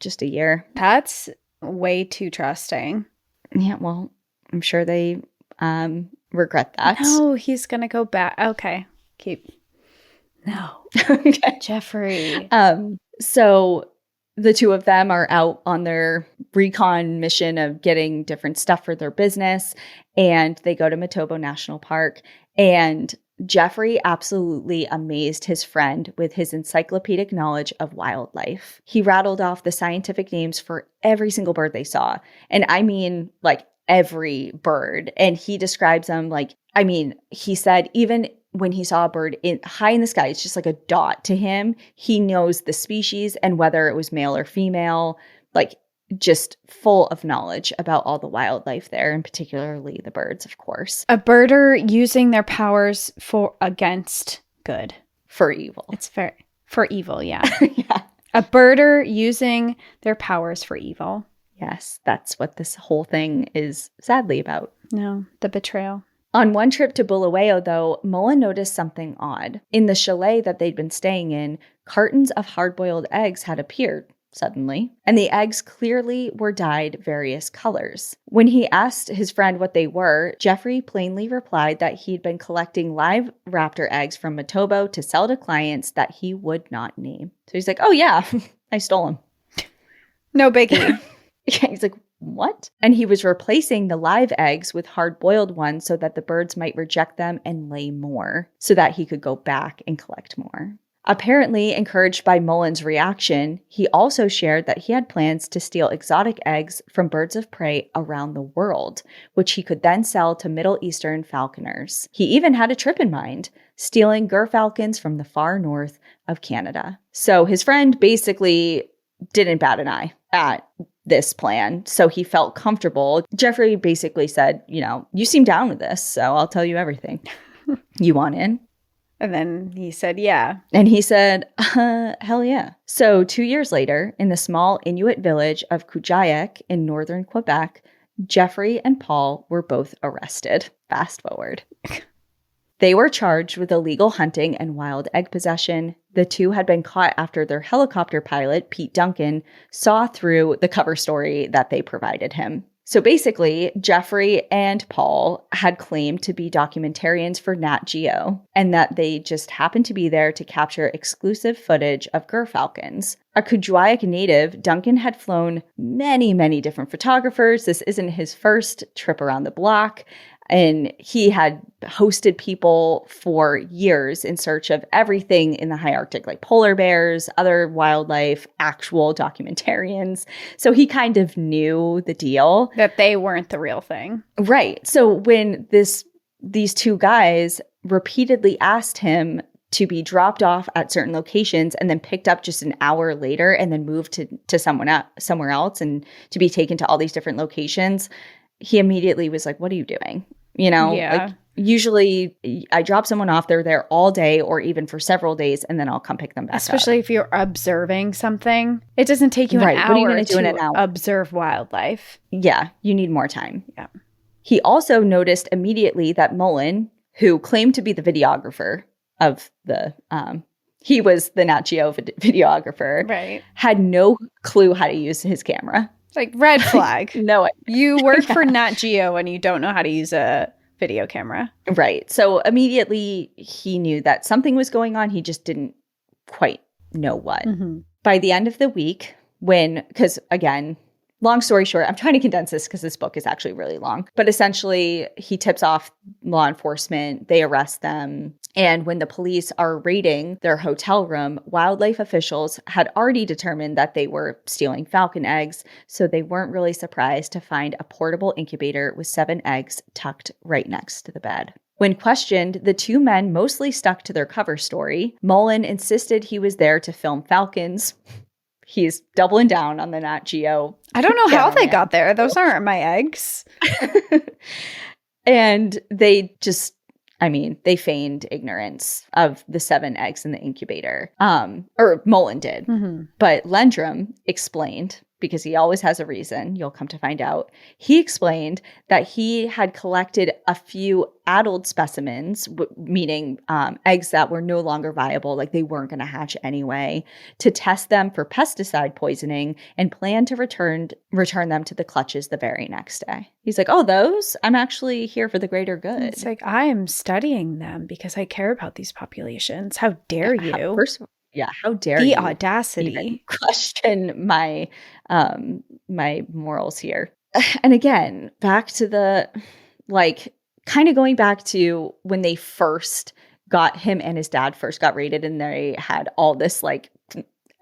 just a year. That's way too trusting. Yeah, well, I'm sure they regret that. No, he's going to go back. Okay, keep. No. Okay. Jeffrey. So the two of them are out on their recon mission of getting different stuff for their business, and they go to Matobo National Park, and Jeffrey absolutely amazed his friend with his encyclopedic knowledge of wildlife. He rattled off the scientific names for every single bird they saw. And I mean, like, every bird. And he describes them like, I mean, he said even when he saw a bird high in the sky, it's just like a dot to him. He knows the species and whether it was male or female, like just full of knowledge about all the wildlife there, and particularly the birds, of course. A birder using their powers for against good. For evil. It's fair. For evil, yeah. Yeah. A birder using their powers for evil. Yes, that's what this whole thing is sadly about. No, the betrayal. On one trip to Bulawayo, though, Mullen noticed something odd. In the chalet that they'd been staying in, cartons of hard-boiled eggs had appeared suddenly, and the eggs clearly were dyed various colors. When he asked his friend what they were, Jeffrey plainly replied that he'd been collecting live raptor eggs from Matobo to sell to clients that he would not name. So he's like, oh yeah, I stole them. No biggie. Yeah, he's like, what? And he was replacing the live eggs with hard-boiled ones so that the birds might reject them and lay more, so that he could go back and collect more. Apparently encouraged by Mullen's reaction, he also shared that he had plans to steal exotic eggs from birds of prey around the world, which he could then sell to Middle Eastern falconers. He even had a trip in mind, stealing gerfalcons from the far north of Canada. So his friend basically didn't bat an eye at this plan, so he felt comfortable. Jeffrey basically said, you know, you seem down with this, so I'll tell you everything. You want in? And then he said, yeah. And he said, hell yeah. So 2 years later, in the small Inuit village of Kujayak in northern Quebec, Jeffrey and Paul were both arrested. Fast forward. They were charged with illegal hunting and wild egg possession. The two had been caught after their helicopter pilot, Pete Duncan, saw through the cover story that they provided him. So basically, Jeffrey and Paul had claimed to be documentarians for Nat Geo, and that they just happened to be there to capture exclusive footage of gerfalcons. A Kujayak native, Duncan had flown many, many different photographers. This isn't his first trip around the block. And he had hosted people for years in search of everything in the high Arctic, like polar bears, other wildlife, actual documentarians. So he kind of knew the deal. That they weren't the real thing. Right. So when these two guys repeatedly asked him to be dropped off at certain locations and then picked up just an hour later and then moved to somewhere else and to be taken to all these different locations, he immediately was like, what are you doing? You know, yeah. Like usually I drop someone off, they're there all day or even for several days, and then I'll come pick them back Especially up. if you're observing something. It doesn't take you an Right. hour What are you gonna do in to an hour? observe wildlife. Yeah, you need more time. Yeah. He also noticed immediately that Mullen, who claimed to be the videographer of the, he was the Nat Geo videographer, Right. had no clue how to use his camera. Like, red flag. No, You work for Nat Geo and you don't know how to use a video camera. right. So immediately he knew that something was going on. He just didn't quite know what. Mm-hmm. By the end of the week, because again, long story short, I'm trying to condense this because this book is actually really long. But essentially, he tips off law enforcement. They arrest them. And when the police are raiding their hotel room, wildlife officials had already determined that they were stealing falcon eggs. So they weren't really surprised to find a portable incubator with 7 eggs tucked right next to the bed. When questioned, the two men mostly stuck to their cover story. Mullen insisted he was there to film falcons. He's doubling down on the Nat Geo. I don't know how they got there. Those aren't my eggs. And they just, I mean, they feigned ignorance of the 7 eggs in the incubator, or Mullen did. Mm-hmm. But Lendrum explained, because he always has a reason, you'll come to find out, he explained that he had collected a few addled specimens, meaning eggs that were no longer viable, like they weren't going to hatch anyway, to test them for pesticide poisoning and planned to return them to the clutches the very next day. He's like, oh, those? I'm actually here for the greater good. It's like, I am studying them because I care about these populations. How dare you? First of all, yeah, how dare the you audacity question my my morals here. And again, back to the, like, kind of going back to when they first got him and his dad first got raided, and they had all this like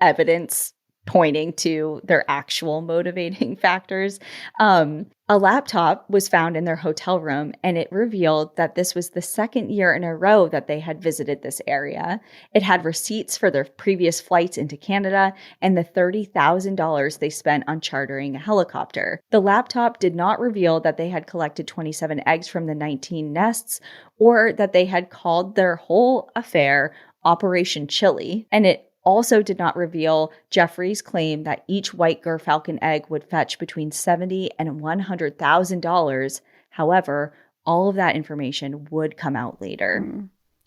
evidence pointing to their actual motivating factors. A laptop was found in their hotel room, and it revealed that this was the second year in a row that they had visited this area. It had receipts for their previous flights into Canada and the $30,000 they spent on chartering a helicopter. The laptop did not reveal that they had collected 27 eggs from the 19 nests, or that they had called their whole affair Operation Chili, and it also did not reveal Jeffrey's claim that each white Gerfalcon egg would fetch between $70,000 and $100,000. However, all of that information would come out later.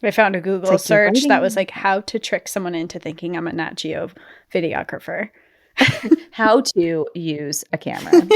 I found a Google search that was like, how to trick someone into thinking I'm a Nat Geo videographer. How to use a camera.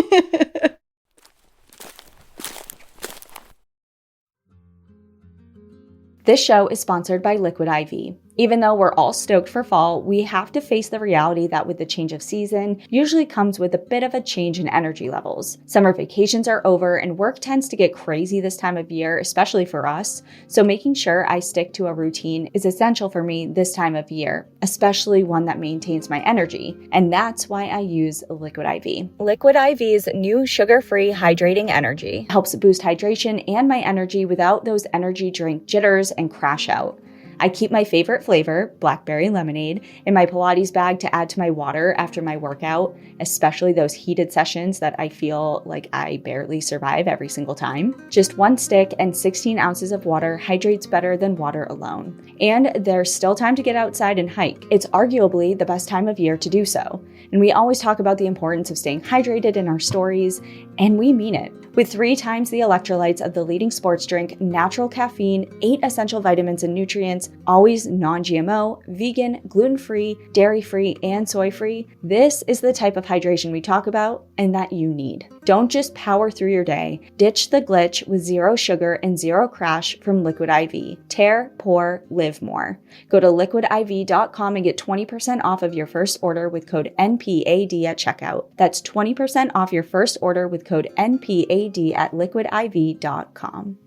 This show is sponsored by Liquid IV. Even though we're all stoked for fall, we have to face the reality that with the change of season usually comes with a bit of a change in energy levels. Summer vacations are over and work tends to get crazy this time of year, especially for us. So making sure I stick to a routine is essential for me this time of year, especially one that maintains my energy. And that's why I use Liquid IV. Liquid IV's new sugar-free hydrating energy helps boost hydration and my energy without those energy drink jitters and crash out. I keep my favorite flavor, blackberry lemonade, in my Pilates bag to add to my water after my workout, especially those heated sessions that I feel like I barely survive every single time. Just 1 stick and 16 ounces of water hydrates better than water alone. And there's still time to get outside and hike. It's arguably the best time of year to do so. And we always talk about the importance of staying hydrated in our stories, and we mean it. With 3 times the electrolytes of the leading sports drink, natural caffeine, 8 essential vitamins and nutrients, always non-GMO, vegan, gluten-free, dairy-free, and soy-free, this is the type of hydration we talk about and that you need. Don't just power through your day. Ditch the glitch with 0 sugar and 0 crash from Liquid IV. Tear, pour, live more. Go to liquidiv.com and get 20% off of your first order with code NPAD at checkout. That's 20% off your first order with code NPAD at liquidiv.com.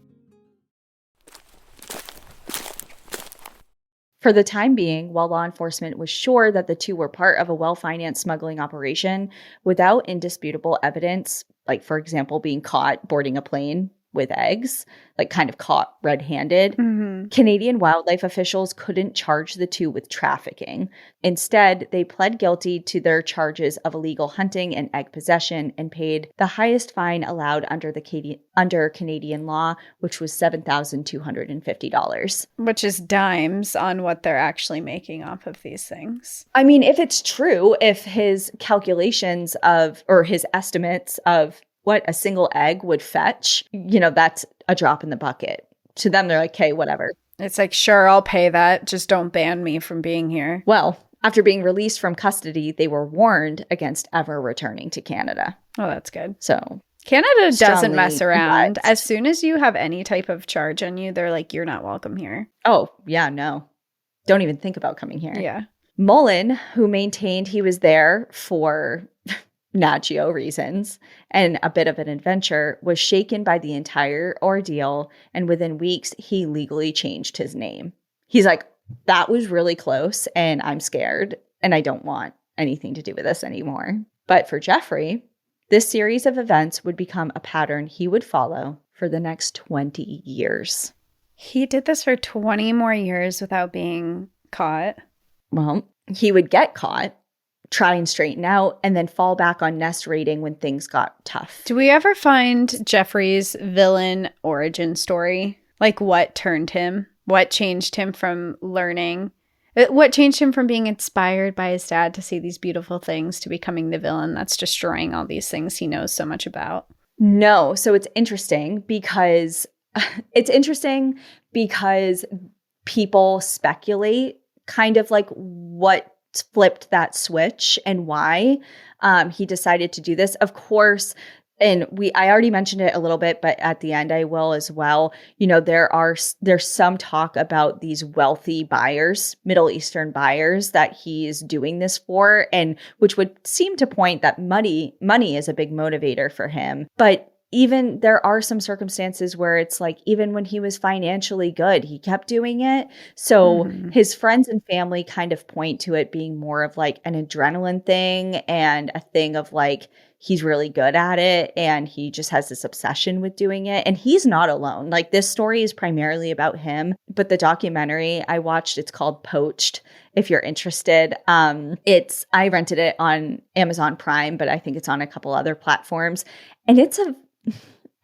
For the time being, while law enforcement was sure that the two were part of a well-financed smuggling operation, without indisputable evidence, like for example being caught boarding a plane with eggs, like kind of caught red-handed, Canadian wildlife officials couldn't charge the two with trafficking. Instead, they pled guilty to their charges of illegal hunting and egg possession and paid the highest fine allowed under Canadian law, which was $7,250. Which is dimes on what they're actually making off of these things. I mean, if it's true, if his calculations of, or his estimates of what a single egg would fetch, that's a drop in the bucket. To them, they're like, hey, whatever. It's like, sure, I'll pay that. Just don't ban me from being here. Well, after being released from custody, they were warned against ever returning to Canada. Oh, that's good. So Canada doesn't mess around. As soon as you have any type of charge on you, they're like, you're not welcome here. Oh, yeah, no. Don't even think about coming here. Yeah. Mullen, who maintained he was there for Nat Geo reasons and a bit of an adventure, was shaken by the entire ordeal, and within weeks he legally changed his name. He's like, that was really close and I'm scared and I don't want anything to do with this anymore. But for Jeffrey, this series of events would become a pattern he would follow for the next 20 years. He did this for 20 more years without being caught. Well, he would get caught, try and straighten out, and then fall back on nest raiding when things got tough. Do we ever find Jeffrey's villain origin story? Like what turned him? What changed him from learning? What changed him from being inspired by his dad to see these beautiful things to becoming the villain that's destroying all these things he knows so much about? No. So it's interesting because people speculate kind of like what flipped that switch and why he decided to do this. Of course, and I already mentioned it a little bit, but at the end I will as well. You know, there's some talk about these wealthy buyers, Middle Eastern buyers that he's doing this for, and which would seem to point that money is a big motivator for him. But even there are some circumstances where it's like, even when he was financially good, he kept doing it. So his friends and family kind of point to it being more of like an adrenaline thing and a thing of like, he's really good at it and he just has this obsession with doing it. And he's not alone. Like, this story is primarily about him, but the documentary I watched, it's called Poached. If you're interested, I rented it on Amazon Prime, but I think it's on a couple other platforms. And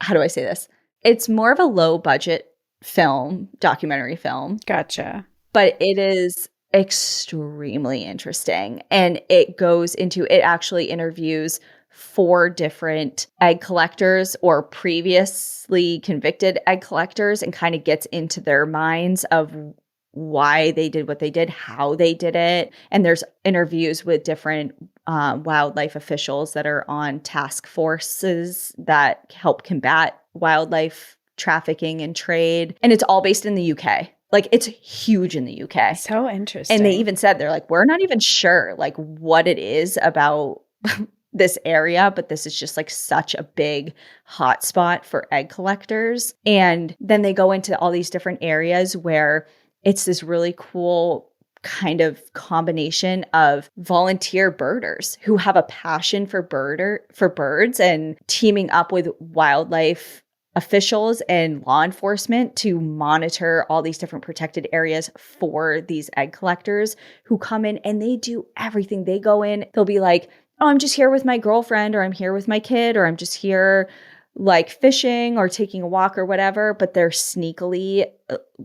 how do I say this? It's more of a low budget documentary film. Gotcha. But it is extremely interesting. And it actually interviews 4 different egg collectors or previously convicted egg collectors and kind of gets into their minds of why they did what they did, how they did it. And there's interviews with different wildlife officials that are on task forces that help combat wildlife trafficking and trade. And it's all based in the UK. Like, it's huge in the UK. So interesting. And they even said, they're like, we're not even sure like what it is about this area, but this is just like such a big hotspot for egg collectors. And then they go into all these different areas where it's this really cool kind of combination of volunteer birders who have a passion for birds and teaming up with wildlife officials and law enforcement to monitor all these different protected areas for these egg collectors who come in and they do everything. They go in, they'll be like, oh, I'm just here with my girlfriend, or I'm here with my kid, or I'm just here like fishing or taking a walk or whatever, but they're sneakily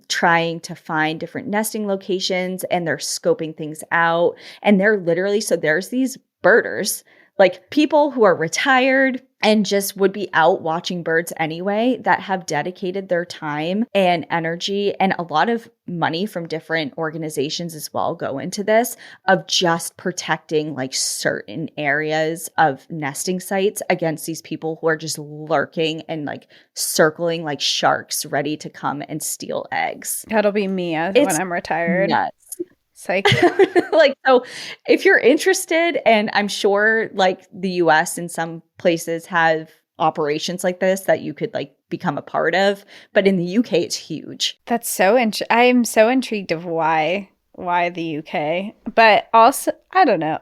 trying to find different nesting locations and they're scoping things out. And they're literally, so there's these birders, like people who are retired and just would be out watching birds anyway, that have dedicated their time and energy and a lot of money from different organizations as well go into this, of just protecting like certain areas of nesting sites against these people who are just lurking and like circling like sharks ready to come and steal eggs. That'll be me when I'm retired. Nuts. Psych. Like, so if you're interested, and I'm sure like the US and some places have operations like this that you could like become a part of, but in the UK it's huge. That's so I'm so intrigued of why the UK, but also I don't know,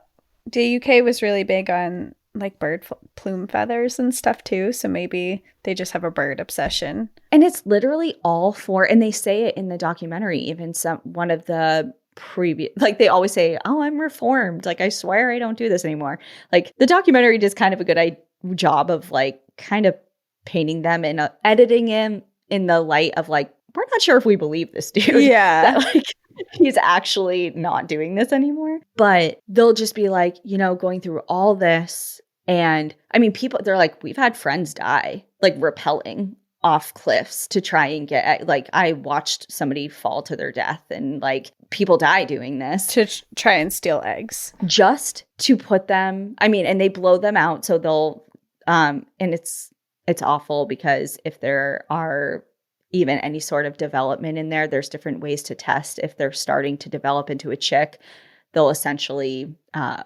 the UK was really big on like bird plume feathers and stuff too, so maybe they just have a bird obsession. And it's literally all for, and they say it in the documentary, even one of the previous, like they always say, oh, I'm reformed, like I swear I don't do this anymore. Like the documentary does kind of a good job of like kind of painting them and editing him in the light of like, we're not sure if we believe this dude. Yeah. That, like, he's actually not doing this anymore. But they'll just be like, you know, going through all this. And I mean, people, they're like, we've had friends die, like rappelling off cliffs to try and get, like, I watched somebody fall to their death, and like people die doing this to try and steal eggs, just to put them, I mean, and they blow them out. So they'll, and it's awful because if there are even any sort of development in there, there's different ways to test if they're starting to develop into a chick. They'll essentially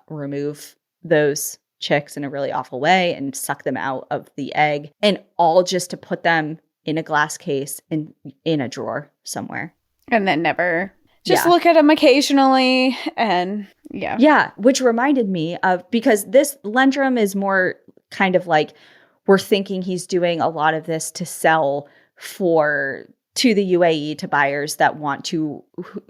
remove those chicks in a really awful way and suck them out of the egg, and all just to put them in a glass case in a drawer somewhere. And then never just look at them occasionally. And yeah, which reminded me of, because this Lendrum is more kind of like, we're thinking he's doing a lot of this to sell to the UAE, to buyers that who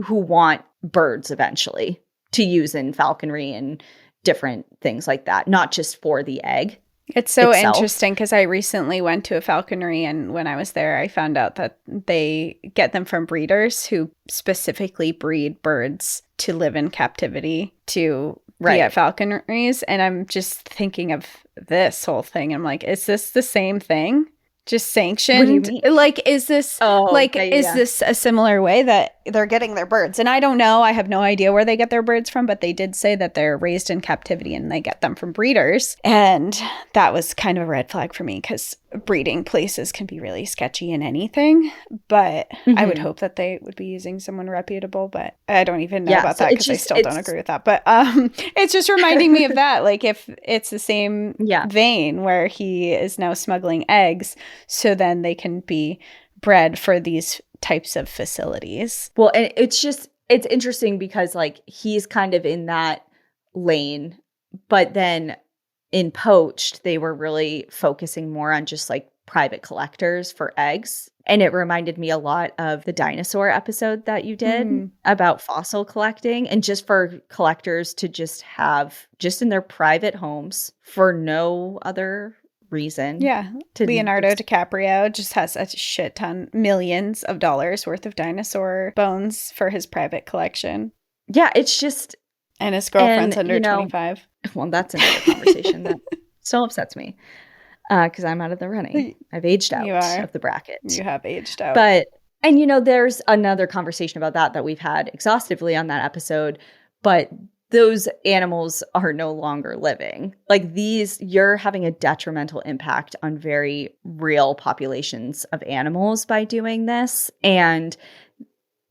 want birds eventually to use in falconry and different things like that, not just for the egg. It's so itself. interesting because I recently went to a falconry, and when I was there, I found out that they get them from breeders who specifically breed birds to live in captivity to be at falconries. And I'm just thinking of this whole thing. I'm like, is this the same thing? Just sanctioned? What do you mean? Like, is this is this a similar way that they're getting their birds? And I don't know. I have no idea where they get their birds from, but they did say that they're raised in captivity and they get them from breeders. And that was kind of a red flag for me because breeding places can be really sketchy in anything. But I would hope that they would be using someone reputable, but I don't even know about that because I still don't agree with that. But it's just reminding me of that. Like, if it's the same vein where he is now smuggling eggs, so then they can be bred for these types of facilities. Well, and it's interesting because like he's kind of in that lane, but then in Poached, they were really focusing more on just like private collectors for eggs. And it reminded me a lot of the dinosaur episode that you did about fossil collecting, and just for collectors to just have just in their private homes for no other reason. Yeah. Leonardo DiCaprio just has a shit ton, millions of dollars worth of dinosaur bones for his private collection. Yeah, it's just... And his girlfriend's under 25. Well, that's another conversation that still upsets me because I'm out of the running. I've aged out of the bracket. You have aged out. But, and there's another conversation about that we've had exhaustively on that episode, but those animals are no longer living. Like you're having a detrimental impact on very real populations of animals by doing this. And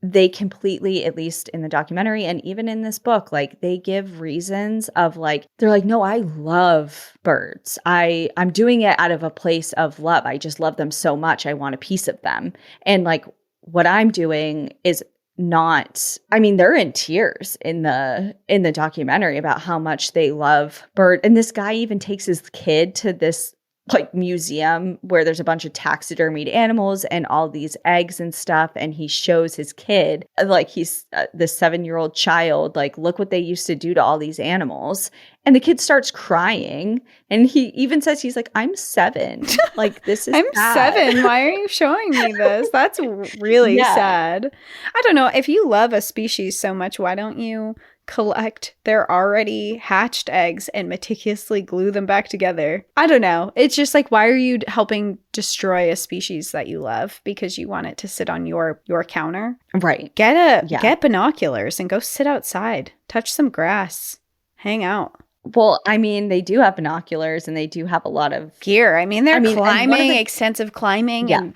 they completely, at least in the documentary and even in this book, like they give reasons of like, they're like, no, I love birds. I'm doing it out of a place of love. I just love them so much. I want a piece of them. And like what I'm doing is not, I mean, they're in tears in the documentary about how much they love bird. And this guy even takes his kid to this like museum where there's a bunch of taxidermied animals and all these eggs and stuff. And he shows his kid, like he's the 7-year-old child, like, look what they used to do to all these animals. And the kid starts crying. And he even says, he's like, I'm 7. Like, this is I'm sad. 7. Why are you showing me this? That's really sad. I don't know. If you love a species so much, why don't you collect their already hatched eggs and meticulously glue them back together? I don't know. It's just like, why are you helping destroy a species that you love because you want it to sit on your counter? Right. Get binoculars and go sit outside. Touch some grass. Hang out. Well, I mean, they do have binoculars and they do have a lot of gear. I mean, they're climbing, extensive climbing. Yeah. And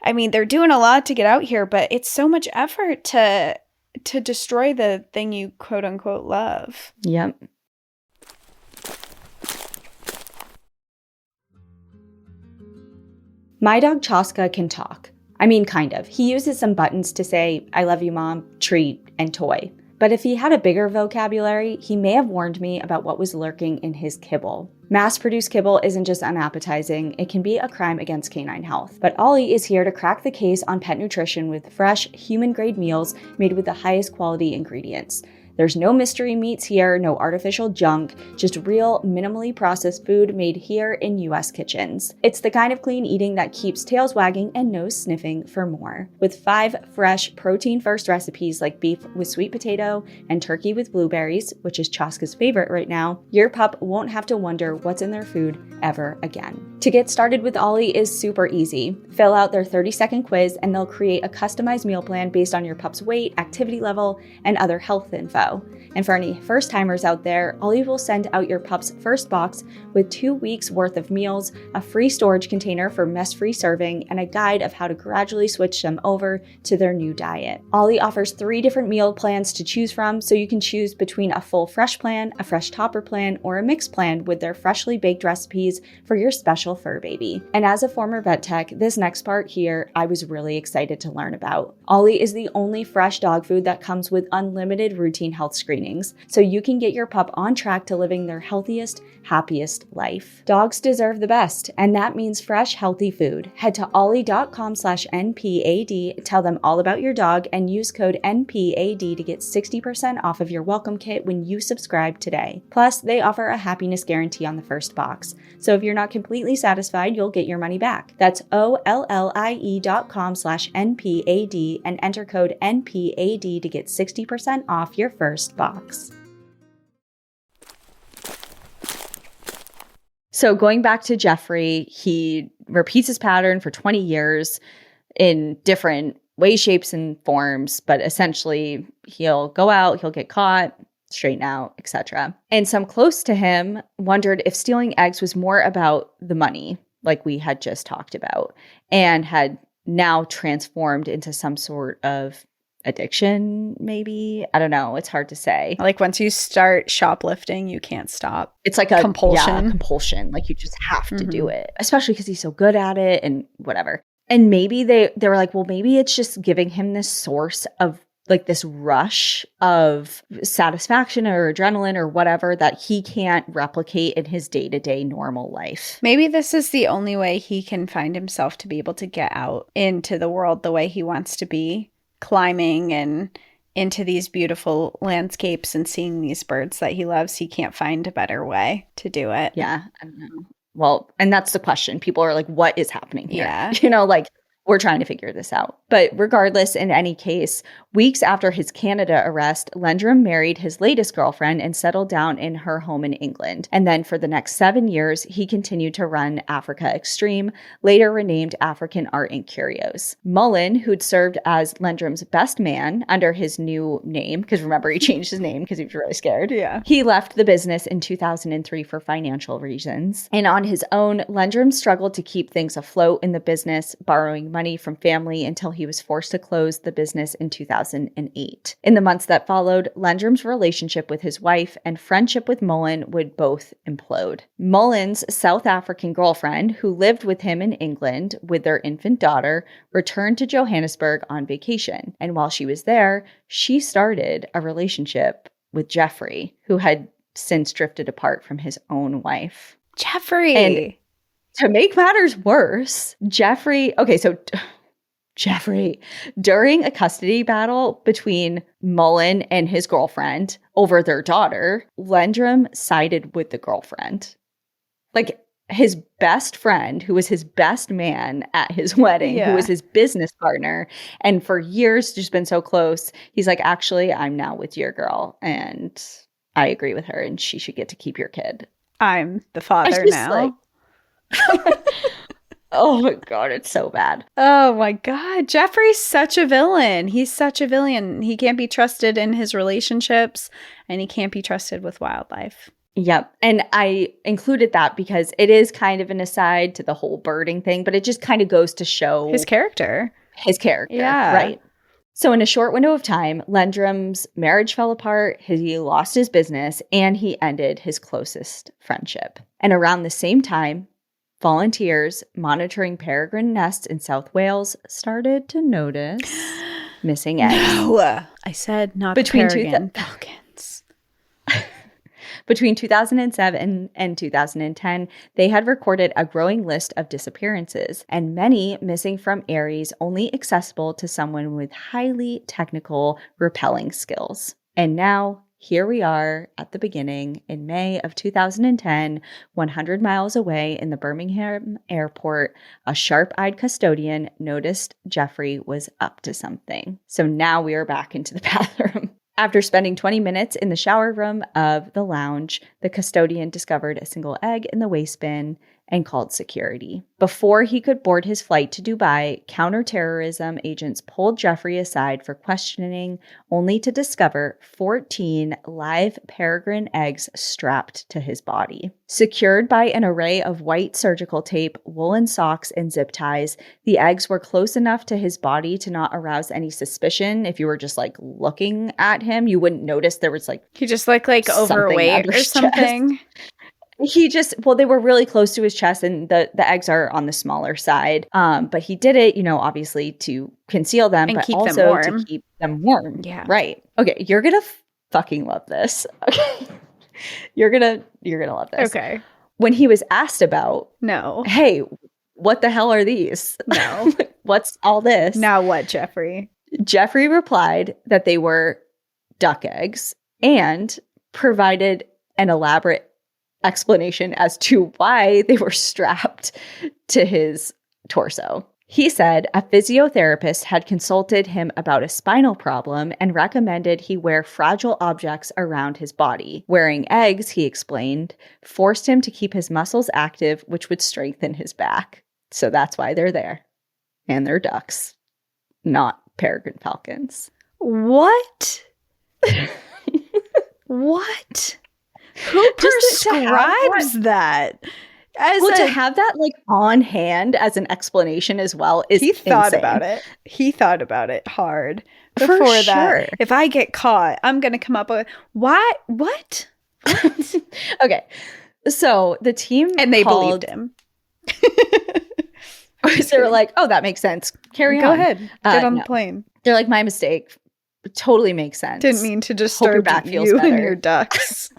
I mean, they're doing a lot to get out here, but it's so much effort to destroy the thing you quote unquote love. Yep. My dog Chaska can talk. I mean, kind of. He uses some buttons to say, I love you, mom, treat, and toy. But if he had a bigger vocabulary, he may have warned me about what was lurking in his kibble. Mass-produced kibble isn't just unappetizing, it can be a crime against canine health. But Ollie is here to crack the case on pet nutrition with fresh, human-grade meals made with the highest quality ingredients. There's no mystery meats here, no artificial junk, just real, minimally processed food made here in U.S. kitchens. It's the kind of clean eating that keeps tails wagging and nose sniffing for more. With 5 fresh, protein-first recipes like beef with sweet potato and turkey with blueberries, which is Chaska's favorite right now, your pup won't have to wonder what's in their food ever again. To get started with Ollie is super easy. Fill out their 30-second quiz and they'll create a customized meal plan based on your pup's weight, activity level, and other health info. And for any first-timers out there, Ollie will send out your pup's first box with 2 weeks worth of meals, a free storage container for mess-free serving, and a guide of how to gradually switch them over to their new diet. Ollie offers 3 different meal plans to choose from, so you can choose between a full fresh plan, a fresh topper plan, or a mixed plan with their freshly baked recipes for your special fur baby. And as a former vet tech, this next part here, I was really excited to learn about. Ollie is the only fresh dog food that comes with unlimited routine routine health screenings so you can get your pup on track to living their healthiest, happiest life. Dogs deserve the best, and that means fresh, healthy food. Head to ollie.com/NPAD, tell them all about your dog, and use code NPAD to get 60% off of your welcome kit when you subscribe today. Plus, they offer a happiness guarantee on the first box. So if you're not completely satisfied, you'll get your money back. That's ollie.com/NPAD and enter code NPAD to get 60% off your first box. So going back to Jeffery, he repeats his pattern for 20 years in different ways, shapes, and forms, but essentially he'll go out, he'll get caught, straighten out, etc. And some close to him wondered if stealing eggs was more about the money, like we had just talked about, and had now transformed into some sort of addiction, maybe. I don't know. It's hard to say. Like once you start shoplifting, you can't stop. It's like a compulsion. Yeah, compulsion. Like you just have to do it, especially because he's so good at it and whatever. And maybe they were like, well, maybe it's just giving him this source of like this rush of satisfaction or adrenaline or whatever that he can't replicate in his day-to-day normal life. Maybe this is the only way he can find himself to be able to get out into the world the way he wants to be, climbing and into these beautiful landscapes and seeing these birds that he loves. He can't find a better way to do it. Yeah, I don't know. Well, and that's the question. People are like, what is happening here? Yeah. You know, like, we're trying to figure this out. But regardless, in any case, weeks after his Canada arrest, Lendrum married his latest girlfriend and settled down in her home in England. And then for the next 7 years, he continued to run Africa Extreme, later renamed African Art and Curios. Mullen, who'd served as Lendrum's best man under his new name, because remember, he changed his name because he was really scared. Yeah. He left the business in 2003 for financial reasons. And on his own, Lendrum struggled to keep things afloat in the business, borrowing money from family until he was forced to close the business in 2008. In the months that followed, Lendrum's relationship with his wife and friendship with Mullen would both implode. Mullen's South African girlfriend, who lived with him in England with their infant daughter, returned to Johannesburg on vacation. And while she was there, she started a relationship with Jeffery, who had since drifted apart from his own wife. Jeffery! And to make matters worse, Jeffery, during a custody battle between Mullen and his girlfriend over their daughter, Lendrum sided with the girlfriend. Like his best friend, who was his best man at his wedding, who was his business partner, and for years just been so close, he's like, actually, I'm now with your girl, and I agree with her, and she should get to keep your kid. I'm the father now. Like, oh my God, it's so bad. Oh my God. Jeffrey's such a villain. He's such a villain. He can't be trusted in his relationships, and he can't be trusted with wildlife. Yep. And I included that because it is kind of an aside to the whole birding thing, but it just kind of goes to show his character. Yeah. Right. So in a short window of time, Lendrum's marriage fell apart, he lost his business, and he ended his closest friendship. And around the same time, volunteers monitoring peregrine nests in South Wales started to notice missing eggs. No, I said not peregrine falcons. Between 2007 and 2010, they had recorded a growing list of disappearances, and many missing from areas only accessible to someone with highly technical rappelling skills. And now, here we are at the beginning in May of 2010, 100 miles away in the Birmingham airport, a sharp-eyed custodian noticed Jeffery was up to something. So now we are back into the bathroom. After spending 20 minutes in the shower room of the lounge, the custodian discovered a single egg in the waste bin and called security. Before he could board his flight to Dubai, counterterrorism agents pulled Jeffery aside for questioning, only to discover 14 live peregrine eggs strapped to his body. Secured by an array of white surgical tape, woolen socks, and zip ties, the eggs were close enough to his body to not arouse any suspicion. If you were just like looking at him, you wouldn't notice there was like he just like overweight or something. They were really close to his chest, and the eggs are on the smaller side. But he did it, obviously to conceal them, and but keep also them warm. to keep them warm. Yeah. Right. Okay. You're going to fucking love this. Okay. You're gonna love this. Okay. When he was asked about, No. hey, what the hell are these? No. What's all this? Now what, Jeffrey? Jeffrey replied that they were duck eggs and provided an elaborate explanation as to why they were strapped to his torso. He said a physiotherapist had consulted him about a spinal problem and recommended he wear fragile objects around his body. Wearing eggs, he explained, forced him to keep his muscles active, which would strengthen his back. So that's why they're there. And they're ducks, not peregrine falcons. What? What? Who prescribes that? To have that like on hand as an explanation as well is he thought insane. about it. He thought about it hard For before sure. that. If I get caught, I'm gonna come up with what? Okay, so the team And they believed him. They were like, "Oh, that makes sense. Carry on. Go ahead. Get on no. the plane." They're like, "My mistake. Totally makes sense. Didn't mean to Hope your disturb back feels you better." and your ducks.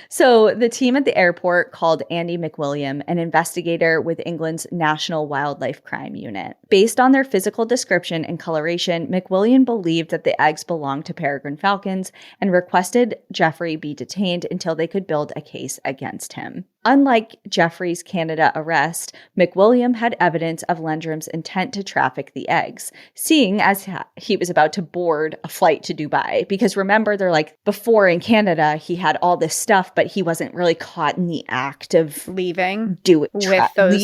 So the team at the airport called Andy McWilliam, an investigator with England's National Wildlife Crime Unit. Based on their physical description and coloration, McWilliam believed that the eggs belonged to peregrine falcons and requested Jeffrey be detained until they could build a case against him. Unlike Jeffrey's Canada arrest, McWilliam had evidence of Lendrum's intent to traffic the eggs, seeing as he was about to board a flight to Dubai. Because remember, they're like, before in Canada, he had all this stuff, but he wasn't really caught in the act of Leaving leaving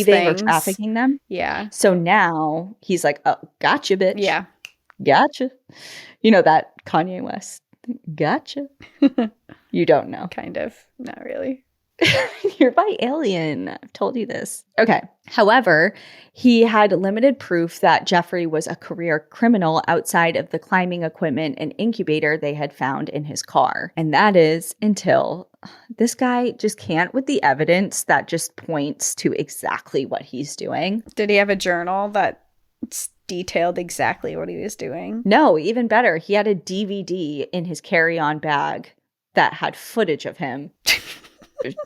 things. or trafficking them. Yeah. So now he's like, oh, gotcha, bitch. Yeah. Gotcha. You know that Kanye West. Gotcha. You don't know. Kind of. Not really. You're by Alien. I've told you this. Okay. However, he had limited proof that Jeffrey was a career criminal outside of the climbing equipment and incubator they had found in his car. And that is until this guy just can't with the evidence that just points to exactly what he's doing. Did he have a journal that detailed exactly what he was doing? No, even better. He had a DVD in his carry-on bag that had footage of him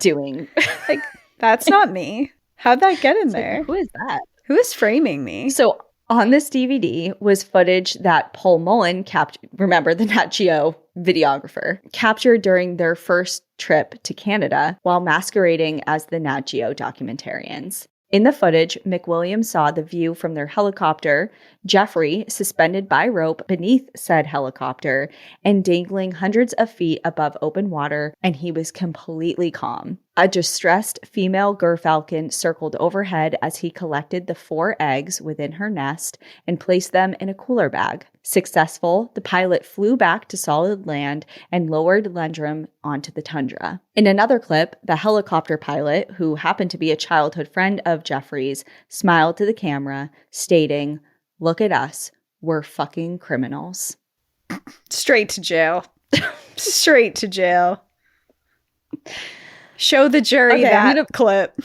doing like, that's not me. How'd that get in there? Like, who is that? Who is framing me? So on this DVD was footage that Paul Mullen captured. Remember, the Nat Geo videographer captured during their first trip to Canada while masquerading as the Nat Geo documentarians. In the footage, McWilliam saw the view from their helicopter, Jeffrey suspended by rope beneath said helicopter and dangling hundreds of feet above open water, and he was completely calm. A distressed female gerfalcon circled overhead as he collected the 4 eggs within her nest and placed them in a cooler bag. Successful, the pilot flew back to solid land and lowered Lendrum onto the tundra. In another clip, the helicopter pilot, who happened to be a childhood friend of Jeffrey's, smiled to the camera, stating, "Look at us. We're fucking criminals." Straight to jail. Straight to jail. Show the jury that clip.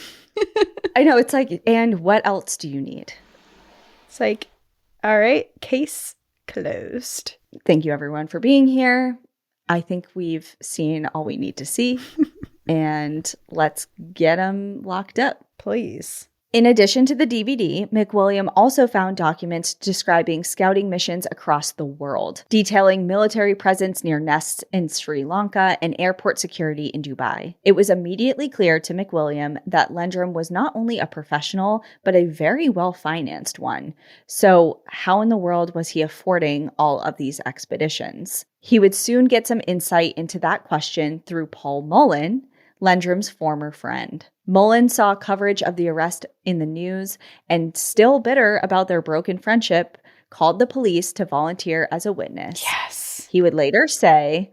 I know, it's like, and what else do you need? It's like, all right, case closed. Thank you, everyone, for being here. I think we've seen all we need to see, and let's get them locked up. Please. In addition to the DVD, McWilliam also found documents describing scouting missions across the world, detailing military presence near nests in Sri Lanka and airport security in Dubai. It was immediately clear to McWilliam that Lendrum was not only a professional, but a very well-financed one. So how in the world was he affording all of these expeditions? He would soon get some insight into that question through Paul Mullen, Lendrum's former friend. Mullen saw coverage of the arrest in the news and, still bitter about their broken friendship, called the police to volunteer as a witness. Yes. He would later say,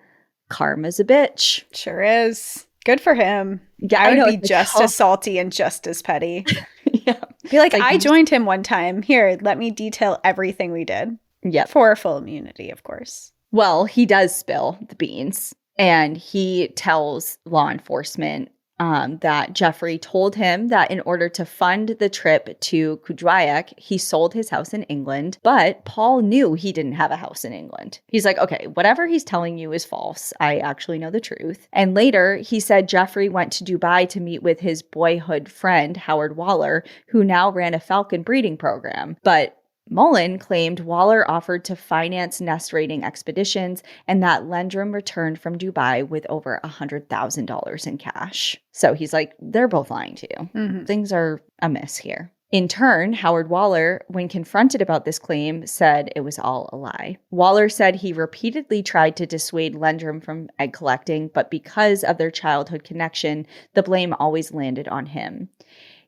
"Karma's a bitch." Sure is. Good for him. Yeah, I know, would be just as salty and just as petty. Yeah. Be like, I joined him one time. Here, let me detail everything we did. Yep. For full immunity, of course. Well, he does spill the beans, and he tells law enforcement that Jeffrey told him that in order to fund the trip to Kudryack, he sold his house in England, but Paul knew he didn't have a house in England. He's like, okay, whatever he's telling you is false. I actually know the truth. And later, he said Jeffrey went to Dubai to meet with his boyhood friend, Howard Waller, who now ran a falcon breeding program. But Mullen claimed Waller offered to finance nest raiding expeditions and that Lendrum returned from Dubai with over $100,000 in cash. So he's like, they're both lying to you. Mm-hmm. Things are amiss here. In turn, Howard Waller, when confronted about this claim, said it was all a lie. Waller said he repeatedly tried to dissuade Lendrum from egg collecting, but because of their childhood connection, the blame always landed on him.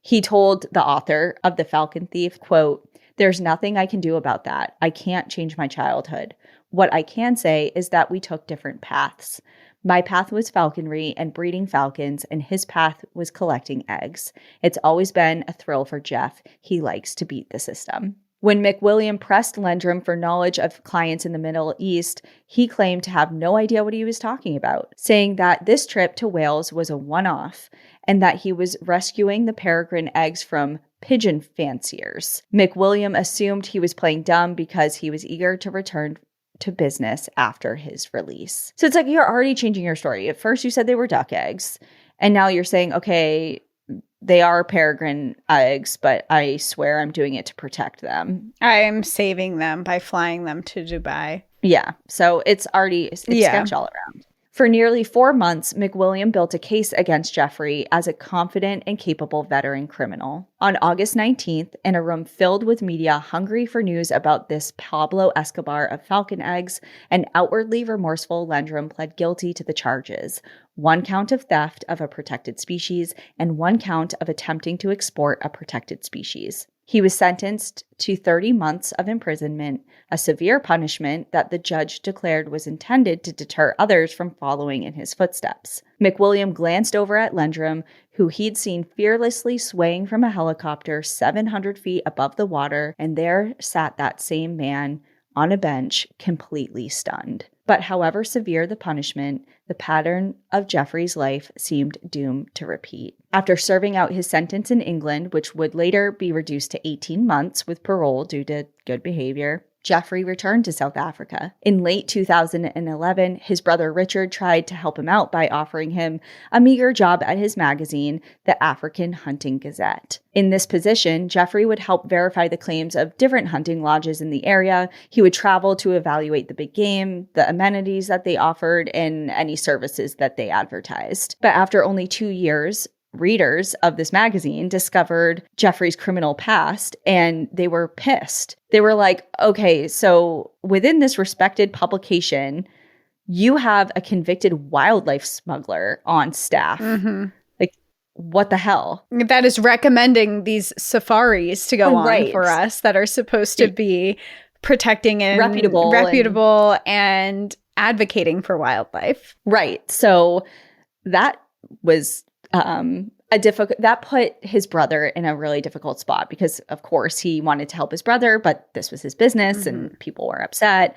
He told the author of The Falcon Thief, quote, "There's nothing I can do about that. I can't change my childhood. What I can say is that we took different paths. My path was falconry and breeding falcons, and his path was collecting eggs. It's always been a thrill for Jeff. He likes to beat the system." When McWilliam pressed Lendrum for knowledge of clients in the Middle East, he claimed to have no idea what he was talking about, saying that this trip to Wales was a one-off and that he was rescuing the peregrine eggs from pigeon fanciers. McWilliam assumed he was playing dumb because he was eager to return to business after his release. So it's like you're already changing your story. At first you said they were duck eggs, and now you're saying, okay, they are peregrine eggs, but I swear I'm doing it to protect them. I'm saving them by flying them to Dubai. Yeah. So it's sketch all around. For nearly 4 months, McWilliam built a case against Jeffrey as a confident and capable veteran criminal. On August 19th, in a room filled with media hungry for news about this Pablo Escobar of falcon eggs, an outwardly remorseful Lendrum pled guilty to the charges: 1 count of theft of a protected species and 1 count of attempting to export a protected species. He was sentenced to 30 months of imprisonment, a severe punishment that the judge declared was intended to deter others from following in his footsteps. McWilliam glanced over at Lendrum, who he'd seen fearlessly swaying from a helicopter 700 feet above the water, and there sat that same man on a bench, completely stunned. But however severe the punishment, the pattern of Jeffrey's life seemed doomed to repeat. After serving out his sentence in England, which would later be reduced to 18 months with parole due to good behavior, Jeffrey returned to South Africa. In late 2011, his brother Richard tried to help him out by offering him a meager job at his magazine, the African Hunting Gazette. In this position, Jeffrey would help verify the claims of different hunting lodges in the area. He would travel to evaluate the big game, the amenities that they offered, and any services that they advertised. But after only 2 years, readers of this magazine discovered Jeffrey's criminal past, and they were pissed. They were like, okay, so within this respected publication, you have a convicted wildlife smuggler on staff. Mm-hmm. Like, what the hell? That is recommending these safaris to go on for us that are supposed to be protecting and reputable and advocating for wildlife. Right. So that was that put his brother in a really difficult spot because, of course, he wanted to help his brother, but this was his business and people were upset.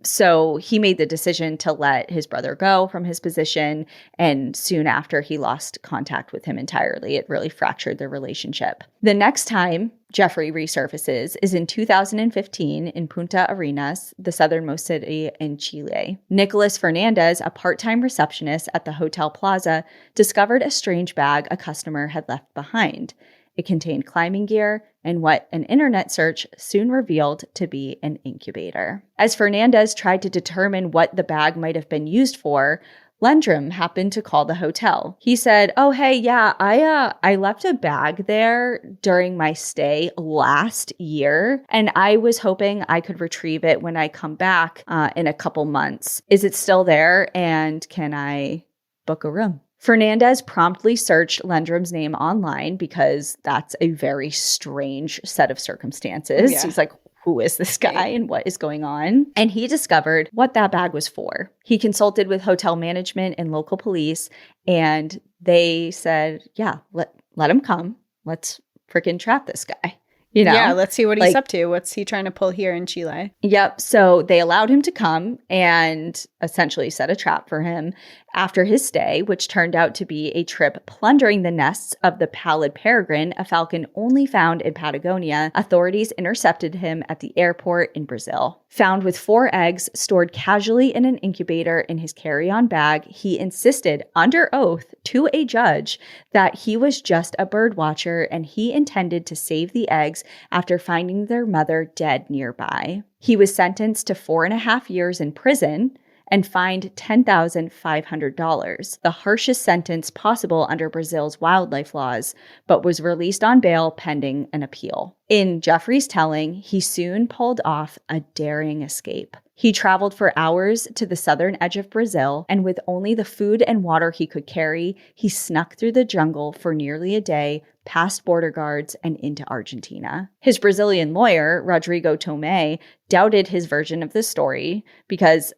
So he made the decision to let his brother go from his position. And soon after, he lost contact with him entirely. It really fractured their relationship. The next time Jeffrey resurfaces is in 2015 in Punta Arenas, the southernmost city in Chile. Nicholas Fernandez, a part-time receptionist at the Hotel Plaza, discovered a strange bag a customer had left behind. It contained climbing gear and what an internet search soon revealed to be an incubator. As Fernandez tried to determine what the bag might have been used for, Lendrum happened to call the hotel. He said, "Oh, hey, yeah, I left a bag there during my stay last year, and I was hoping I could retrieve it when I come back in a couple months. Is it still there, and can I book a room?" Fernandez promptly searched Lendrum's name online because that's a very strange set of circumstances. Yeah. He's like, who is this guy and what is going on? And he discovered what that bag was for. He consulted with hotel management and local police, and they said, yeah, let him come. Let's freaking trap this guy. You know? Yeah, let's see what he's up to. What's he trying to pull here in Chile? Yep. So they allowed him to come and essentially set a trap for him. After his stay, which turned out to be a trip plundering the nests of the pallid peregrine, a falcon only found in Patagonia, authorities intercepted him at the airport in Brazil. Found with 4 eggs stored casually in an incubator in his carry-on bag, he insisted under oath to a judge that he was just a bird watcher and he intended to save the eggs after finding their mother dead nearby. He was sentenced to 4.5 years in prison and fined $10,500, the harshest sentence possible under Brazil's wildlife laws, but was released on bail pending an appeal. In Jeffery's telling, he soon pulled off a daring escape. He traveled for hours to the southern edge of Brazil, and with only the food and water he could carry, he snuck through the jungle for nearly a day, past border guards, and into Argentina. His Brazilian lawyer, Rodrigo Tomé, doubted his version of the story because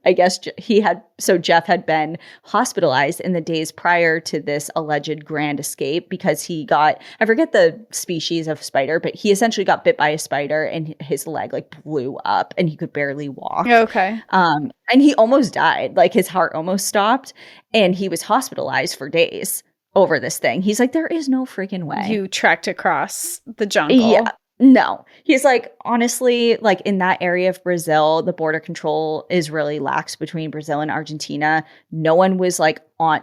I guess Jeff had been hospitalized in the days prior to this alleged grand escape because he got, I forget the species of spider, but he essentially got bit by a spider and his leg blew up and he could barely walk. Okay. And he almost died. His heart almost stopped and he was hospitalized for days over this thing. He's like, there is no freaking way. You trekked across the jungle. Yeah. No. He's honestly, in that area of Brazil, the border control is really lax between Brazil and Argentina. No one was on...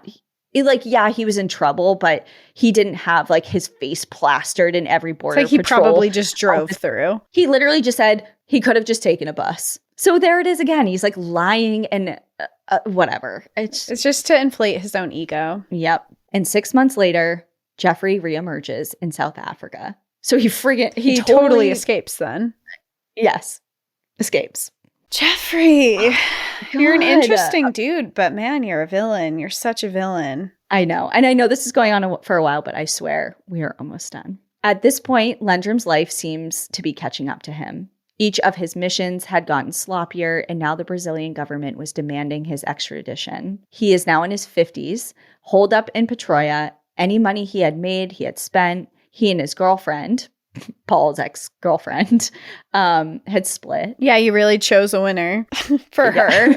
yeah, he was in trouble, but he didn't have his face plastered in every border he patrol. Probably just drove through. He literally just said he could have just taken a bus. So there it is again. He's lying and whatever. It's just to inflate his own ego. Yep. And 6 months later, Jeffrey reemerges in South Africa. So he totally escapes then. Yes. Escapes. Jeffrey, you're an interesting dude, but man, you're a villain. You're such a villain. I know. And I know this is going on for a while, but I swear we are almost done. At this point, Lendrum's life seems to be catching up to him. Each of his missions had gotten sloppier, and now the Brazilian government was demanding his extradition. He is now in his 50s, holed up in Patroia. Any money he had made, he had spent. He and his girlfriend, Paul's ex-girlfriend, had split. Yeah, you really chose a winner for her.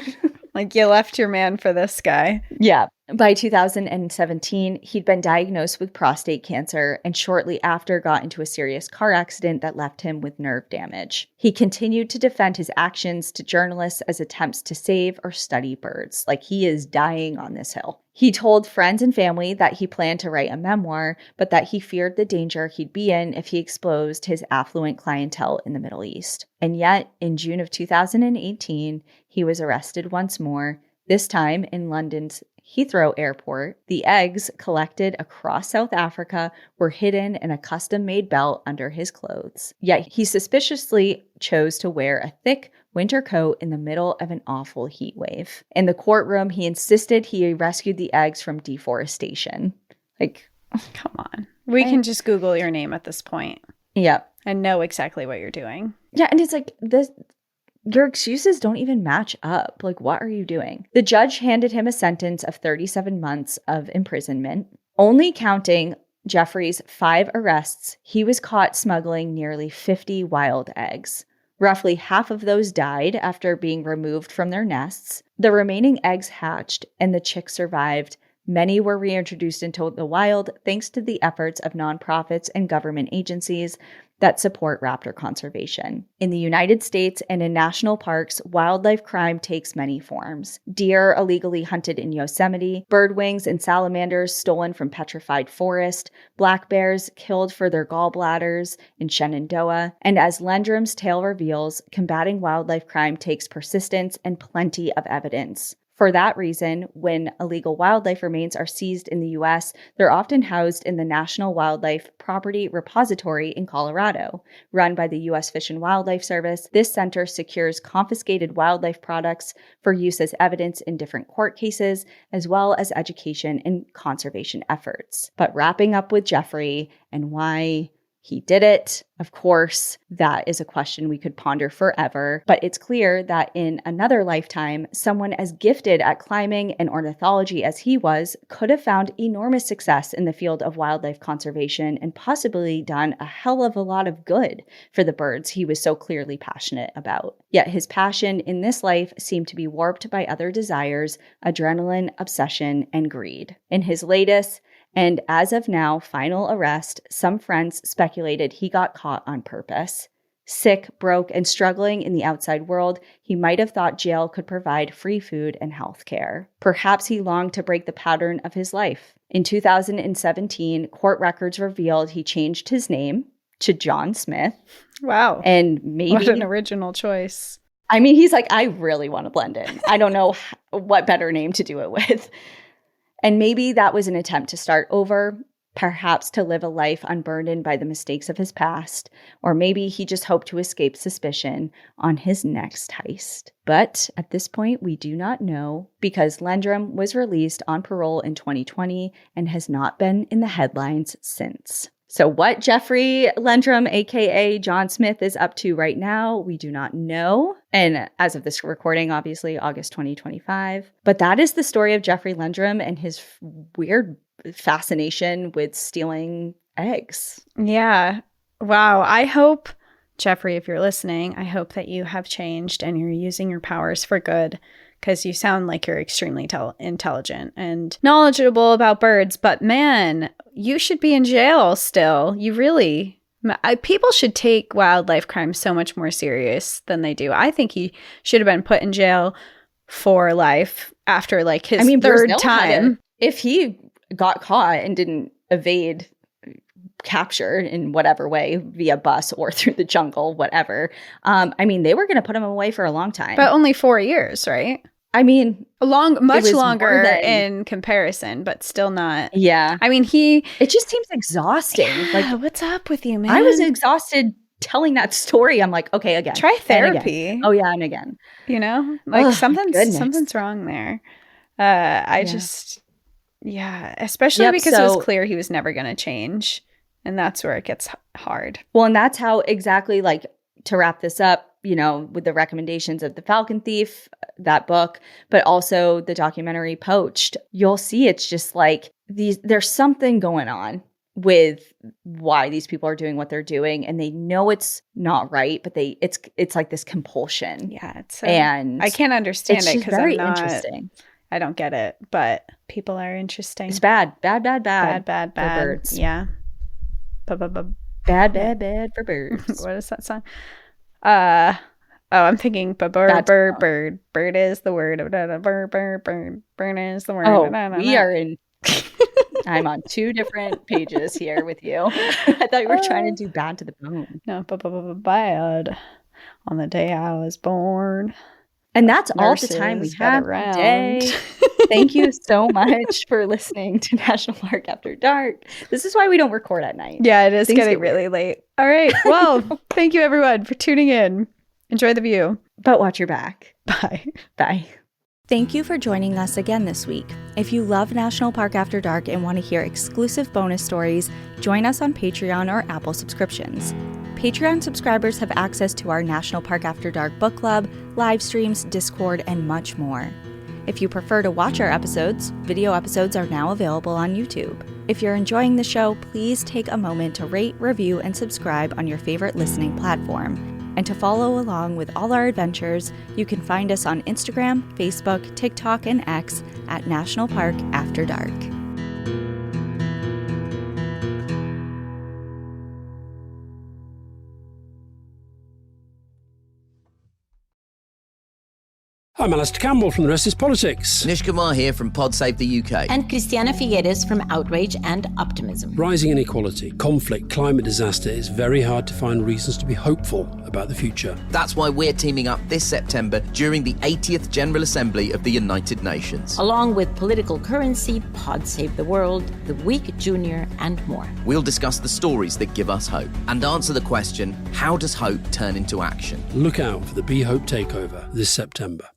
You left your man for this guy. Yeah. By 2017, he'd been diagnosed with prostate cancer and shortly after got into a serious car accident that left him with nerve damage. He continued to defend his actions to journalists as attempts to save or study birds. He is dying on this hill. He told friends and family that he planned to write a memoir, but that he feared the danger he'd be in if he exposed his affluent clientele in the Middle East. And yet, in June of 2018, he was arrested once more, this time in London's Heathrow Airport. The eggs collected across South Africa were hidden in a custom-made belt under his clothes. Yet he suspiciously chose to wear a thick winter coat in the middle of an awful heat wave. In the courtroom, he insisted he rescued the eggs from deforestation. Come on. We can just Google your name at this point. Yep. And know exactly what you're doing. Yeah, and it's this... Your excuses don't even match up. What are you doing? The judge handed him a sentence of 37 months of imprisonment. Only counting Jeffrey's 5 arrests, he was caught smuggling nearly 50 wild eggs. Roughly half of those died after being removed from their nests. The remaining eggs hatched and the chicks survived. Many were reintroduced into the wild thanks to the efforts of nonprofits and government agencies that support raptor conservation. In the United States and in national parks, wildlife crime takes many forms. Deer illegally hunted in Yosemite, birdwings and salamanders stolen from petrified forest, black bears killed for their gallbladders in Shenandoah, and as Lendrum's tale reveals, combating wildlife crime takes persistence and plenty of evidence. For that reason, when illegal wildlife remains are seized in the U.S., they're often housed in the National Wildlife Property Repository in Colorado. Run by the U.S. Fish and Wildlife Service, this center secures confiscated wildlife products for use as evidence in different court cases, as well as education and conservation efforts. But wrapping up with Jeffrey and why he did it? Of course, that is a question we could ponder forever, but it's clear that in another lifetime, someone as gifted at climbing and ornithology as he was could have found enormous success in the field of wildlife conservation and possibly done a hell of a lot of good for the birds he was so clearly passionate about. Yet his passion in this life seemed to be warped by other desires, adrenaline, obsession, and greed. In his latest, and as of now, final arrest, some friends speculated he got caught on purpose. Sick, broke, and struggling in the outside world, he might have thought jail could provide free food and health care. Perhaps he longed to break the pattern of his life. In 2017, court records revealed he changed his name to John Smith. Wow. And maybe... What an original choice. I mean, he's like, I really want to blend in. I don't know what better name to do it with. And maybe that was an attempt to start over, perhaps to live a life unburdened by the mistakes of his past, or maybe he just hoped to escape suspicion on his next heist. But at this point, we do not know because Lendrum was released on parole in 2020 and has not been in the headlines since. So what Jefferey Lendrum, aka John Smith, is up to right now, we do not know. And as of this recording, obviously, August 2025. But that is the story of Jefferey Lendrum and his weird fascination with stealing eggs. Yeah. Wow. I hope, Jeffrey, if you're listening, I hope that you have changed and you're using your powers for good. Because you sound like you're extremely intelligent and knowledgeable about birds. But man, you should be in jail still. You really... people should take wildlife crime so much more serious than they do. I think he should have been put in jail for life after like his third time. If he got caught and didn't evade capture in whatever way, via bus or through the jungle, whatever, they were going to put him away for a long time. But only 4 years, right? I mean, much longer in comparison, but still not. Yeah. I mean, it just seems exhausting. Yeah, like, what's up with you, man? I was exhausted telling that story. I'm like, okay, again. Try therapy. Again. Oh, yeah, and again. You know, like something's wrong there. Especially because it was clear he was never going to change. And that's where it gets hard. Well, and that's how exactly, like, to wrap this up, you know, with the recommendations of The Falcon Thief, that book, but also the documentary Poached, you'll see it's just like there's something going on with why these people are doing what they're doing, and they know it's not right, but it's like this compulsion. Yeah, and I can't understand it because very interesting. I don't get it, but people are interesting. It's bad for birds. Yeah, bad for birds. What is that song? I'm thinking bird. Bird is the word. Bird is the word. Oh, we are in. I'm on two different pages here with you. I thought you were trying to do Bad to the Bone. No, bad. On the day I was born. And that's all the time we have today. Thank you so much for listening to National Park After Dark. This is why we don't record at night. Yeah, it is getting really late. All right. Well, thank you everyone for tuning in. Enjoy the view. But watch your back. Bye. Bye. Thank you for joining us again this week. If you love National Park After Dark and want to hear exclusive bonus stories, join us on Patreon or Apple subscriptions. Patreon subscribers have access to our National Park After Dark book club, live streams, Discord, and much more. If you prefer to watch our episodes, video episodes are now available on YouTube. If you're enjoying the show, please take a moment to rate, review, and subscribe on your favorite listening platform. And to follow along with all our adventures, you can find us on Instagram, Facebook, TikTok, and X at National Park After Dark. I'm Alistair Campbell from The Rest is Politics. Nish Kumar here from Pod Save the UK. And Christiana Figueres from Outrage and Optimism. Rising inequality, conflict, climate disaster, it's very hard to find reasons to be hopeful about the future. That's why we're teaming up this September during the 80th General Assembly of the United Nations. Along with Political Currency, Pod Save the World, The Week Junior, and more. We'll discuss the stories that give us hope and answer the question, how does hope turn into action? Look out for the Be Hope Takeover this September.